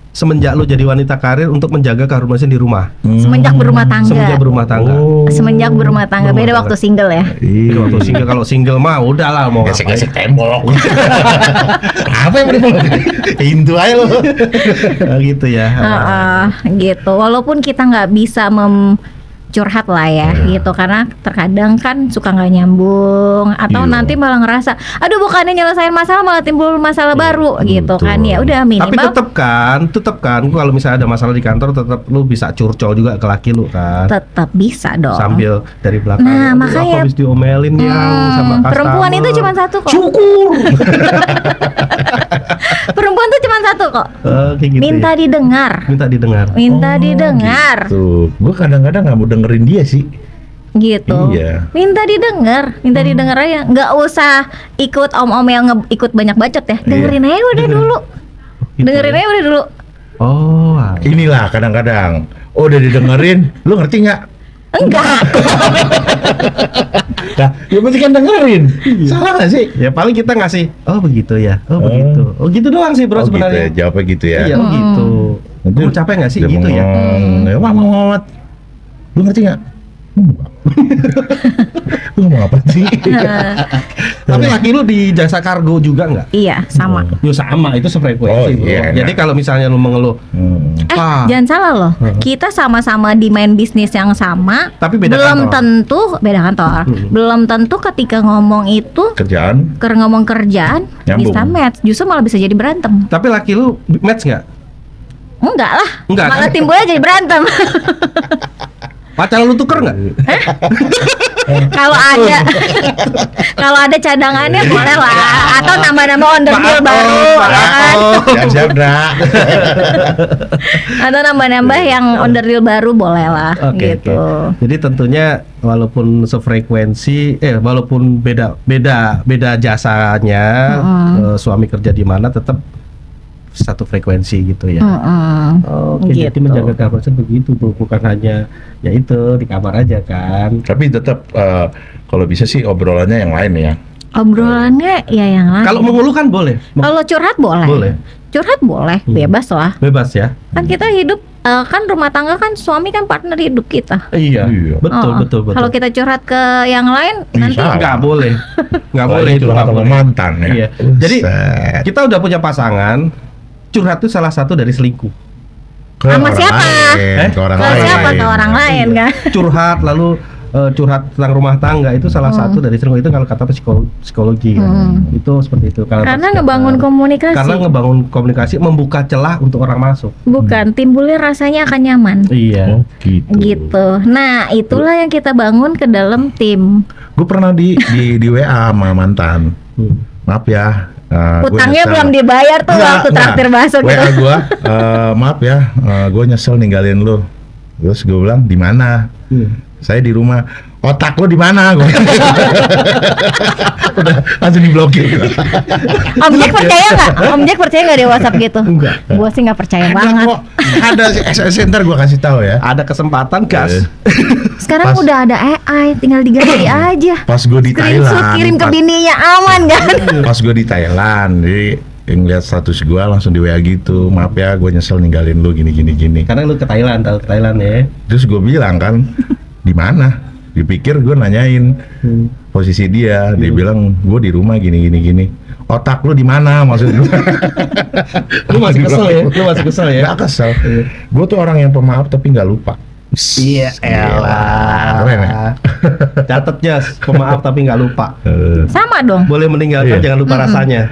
semenjak lu jadi wanita karir untuk menjaga keharmonisan di rumah. Semenjak berumah tangga. Semenjak berumah tangga. Semenjak berumah tangga. Berumah Beda tangga. waktu single ya. Jadi waktu single, kalau single mah udahlah mau Gesek-gesek tembok. Apa yang bertemu? Pintu aja lo. Nah, gitu ya. Gitu. Walaupun kita nggak bisa curhat lah ya, gitu, karena terkadang kan suka nggak nyambung atau Iya. nanti malah ngerasa, aduh bukannya nyelesain masalah malah timbul masalah baru, gitu kan ya. Udah Tapi minimal tetap kan kalau misalnya ada masalah di kantor tetap lu bisa curcol juga ke laki lu kan. tetap bisa dong. Sambil dari belakang. Nah, "Aduh, makanya- aku habis diomelin yang sama customer." perempuan itu cuma satu kok. Syukur. Perempuan tuh cuma satu kok. Kayak gitu. Minta ya. didengar. Minta didengar. Minta didengar. Tuh, gue kadang-kadang nggak mau dengerin dia sih. Gitu. Iya. Minta didengar aja. Nggak usah ikut om-om yang ikut banyak bacot ya. Dengerin aja udah dulu. Gitu. Dengerin aja udah dulu. Oh, Inilah kadang-kadang. Oh, udah didengerin, lu ngerti nggak? Enggak. Nah, ya pasti kan dengerin. Salah nggak sih? ya paling kita ngasih, oh begitu ya, oh begitu, oh gitu doang sih bro Oh, sebenarnya. gitu ya, jawabnya gitu ya. Iya, oh gitu. Nanti Kamu capek nggak sih dia gitu ya? bengong, ya Mamat. Lu ngerti nggak? Enggak. Lu ngomong apa sih? Tapi laki lu di jasa kargo juga nggak? Iya, sama. Yo sama, itu sefrekuensi. Oh, iya, Bro. Jadi enak. kalau misalnya lu mengeluh, Jangan salah loh. Kita sama-sama di main bisnis yang sama, Tapi beda belum kantor. tentu beda kantor. Belum tentu ketika ngomong itu Kerjaan ngomong kerjaan Nyambung. bisa match, justru malah bisa jadi berantem. tapi laki lu match nggak? Enggak lah, Enggak, malah kan? timbulnya jadi berantem. Pacar lu tuker nggak? Kalau ada kalau ada cadangannya boleh lah, atau nambah-nambah onderdil baru ya kan, siap Dra. atau nambah-nambah yang onderdil baru boleh lah Oke, gitu. oke. Jadi tentunya walaupun sefrekuensi, walaupun beda jasanya, suami kerja di mana tetap satu frekuensi gitu ya. Oke, jadi Gitu. menjaga keharmonisan begitu, Bro. Bukan hanya ya itu di kamar aja kan. Tapi tetap kalau bisa sih obrolannya yang lain ya. Obrolannya ya yang lain. Kalau mengeluh kan boleh. Kalau curhat boleh. Boleh. Curhat boleh, bebas lah. Bebas ya. Kan kita hidup kan rumah tangga kan suami kan partner hidup kita. Iya. Iya. Betul, Oh, betul, betul. Kalau kita curhat ke yang lain nanti Bisa. nggak boleh. Nggak boleh itu nggak boleh. mantan ya. Iya. Jadi Buset. kita udah punya pasangan, curhat itu salah satu dari selingkuh. Ke sama orang siapa? lain, ke orang ke lain. siapa ke orang lain Iya. kan? Curhat lalu curhat tentang rumah tangga itu salah satu dari selingkuh, itu kalau kata psikologi kan. Itu seperti itu. Kalau Karena psikiater. ngebangun komunikasi. Karena ngebangun komunikasi, membuka celah untuk orang masuk. Bukan, timbulnya rasanya akan nyaman. Iya. Oh, gitu. Gitu. Nah, itulah yang kita bangun ke dalam tim. Gue pernah di WA sama mantan. Maaf ya. gua Utangnya nyesel. belum dibayar tuh Enggak, waktu enggak. traktir bakso gitu. WA gua, maaf ya, gue nyesel ninggalin lu. Terus gue bilang di mana? Saya di rumah. Otak lu di mana? Gua. Udah langsung diblokir. Om Jack percaya nggak? Om Jack percaya nggak di WhatsApp gitu? Enggak. Gua sih nggak percaya Ada banget. kok. Ada SMS center gue kasih tahu ya. Ada kesempatan gas. Sekarang Pas- udah ada AI, tinggal diganti aja. Pas gue di Screenshot Thailand. kirim ke pas- bininya aman kan? Pas gue di Thailand, jadi yang lihat status gue langsung di WA gitu. Maaf ya, gue nyesel ninggalin lu gini. Karena lu ke Thailand, tahu ke Thailand ya. Terus gue bilang kan, di mana? Dipikir gue nanyain posisi dia. Dia bilang gue di rumah gini. Otak lu di mana maksud gue? Lu masih kesel ya? Lu masih kesel ya? Gak kesel. Gue tuh orang yang pemaaf tapi nggak lupa. Iya, elah. Keren ya? Catet Jas, pemaaf tapi nggak lupa. Sama dong. Boleh meninggalkan, Iya. jangan lupa rasanya.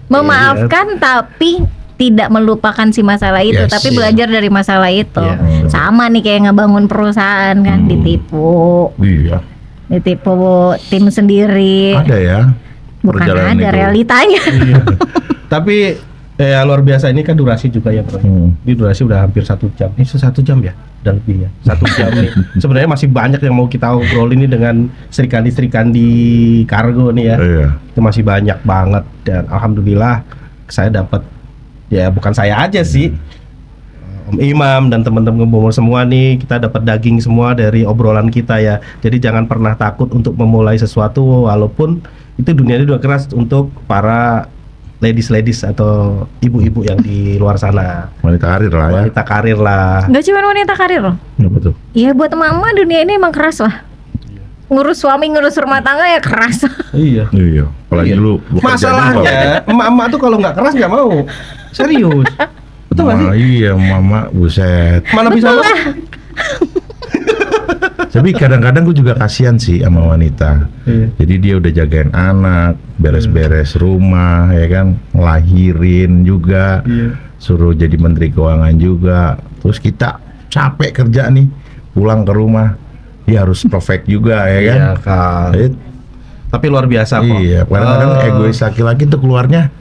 Memaafkan tapi tidak melupakan si masalah itu, Yes. tapi belajar dari masalah itu. Iya. Sama nih kayak ngebangun perusahaan kan, ditipu Iya, tim sendiri. ada ya. Bukan perjalanan ada itu. realitanya. Tapi ya luar biasa, ini kan durasi juga ya bro. Ini durasi udah hampir 1 jam. Ini 1 jam ya? Udah lebih ya. 1 jam nih. Sebenarnya masih banyak yang mau kita obrolin ini dengan serikandi kargo nih ya. Iya. Itu masih banyak banget, dan alhamdulillah saya dapat, ya bukan saya aja sih, Om Imam dan teman-teman ngomong semua nih, kita dapat daging semua dari obrolan kita ya. Jadi jangan pernah takut untuk memulai sesuatu, walaupun itu dunia ini udah keras untuk para ladies atau ibu-ibu yang di luar sana, Wanita karir lah ya. wanita karir lah. Gak cuma wanita karir loh. Apa tuh? Iya buat emak-emak dunia ini emang keras lah. Ngurus suami, ngurus rumah tangga ya keras. Iya. Iya. Apalagi Iya. lu bekerja di Masalahnya emak-emak tuh kalau nggak keras nggak mau. Serius. Betul nggak sih? Iya, mama, buset. Mana bisa mau? Tapi kadang-kadang gue juga kasihan sih sama wanita. Iya. Jadi dia udah jagain anak, beres-beres rumah, ya kan, ngelahirin juga, Iya. suruh jadi menteri keuangan juga. Terus kita capek kerja nih, pulang ke rumah, dia harus perfect juga, ya kan. Iya kan. It- Tapi luar biasa kok. Iya, kadang-kadang egois laki-laki tuh keluarnya,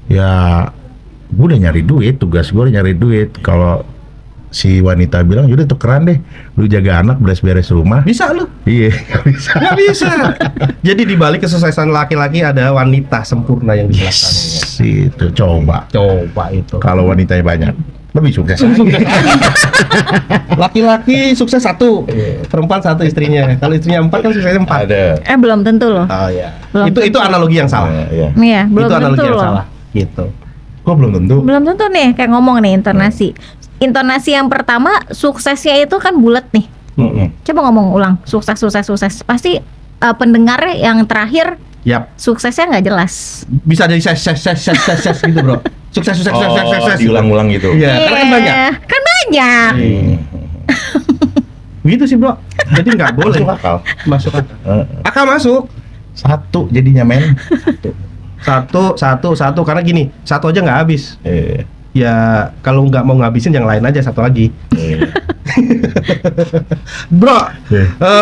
ya, gue udah nyari duit, tugas gue udah nyari duit. Kalau si wanita bilang, yaudah tukeran deh, lu jaga anak, beres-beres rumah. Bisa lu? Iya, nggak bisa. Nggak bisa. Jadi di balik kesuksesan laki-laki ada wanita sempurna yang di belakangnya. Yes, itu coba. Coba itu. Kalau wanitanya banyak, lebih sukses lagi. Laki-laki sukses 1, perempuan 1 istrinya. Kalau istrinya 4 kan suksesnya 4. Ada. Belum tentu loh. Oh iya. Belum Itu analogi yang salah. Iya. Iya, belum Itu analogi tentu yang loh. salah. Gitu. Kok belum tentu? Belum tentu nih, kayak ngomong nih intonasi. Intonasi yang pertama suksesnya itu kan bulat nih. Coba ngomong ulang, sukses, sukses, sukses. Pasti pendengar yang terakhir Yap. suksesnya nggak jelas. Bisa jadi ses gitu, Bro. Sukses Diulang-ulang gitu. Iya, karena kan banyak. Kan banyak. Gitu sih, Bro. Jadi nggak boleh. Masuk akal. Masuk akal. Akal masuk. Satu jadinya men. Satu karena gini, satu aja nggak habis. Ya kalau nggak mau ngabisin yang lain aja satu lagi. Bro,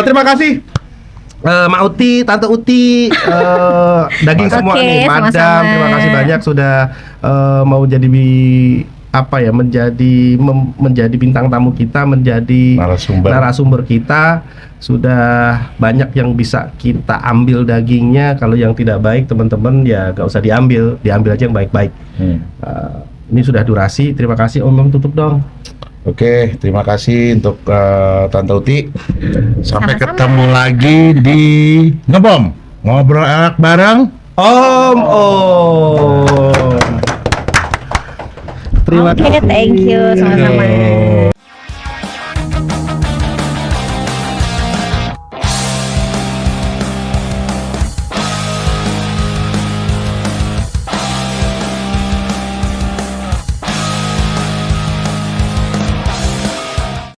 terima kasih. Mak Uti, Tante Uti, daging Oke, semua nih, Madam. sama-sama. Terima kasih banyak sudah mau jadi menjadi bintang tamu kita, menjadi narasumber kita. Sudah banyak yang bisa kita ambil dagingnya. Kalau yang tidak baik, teman-teman ya gak usah diambil aja yang baik-baik. Ini sudah durasi. Terima kasih Om, tutup dong. Oke, terima kasih untuk Tante Uti. Sampai Sama-sama. ketemu lagi di Ngebom, ngobrol enak bareng Om. Terima Oke, thank you, sama-sama.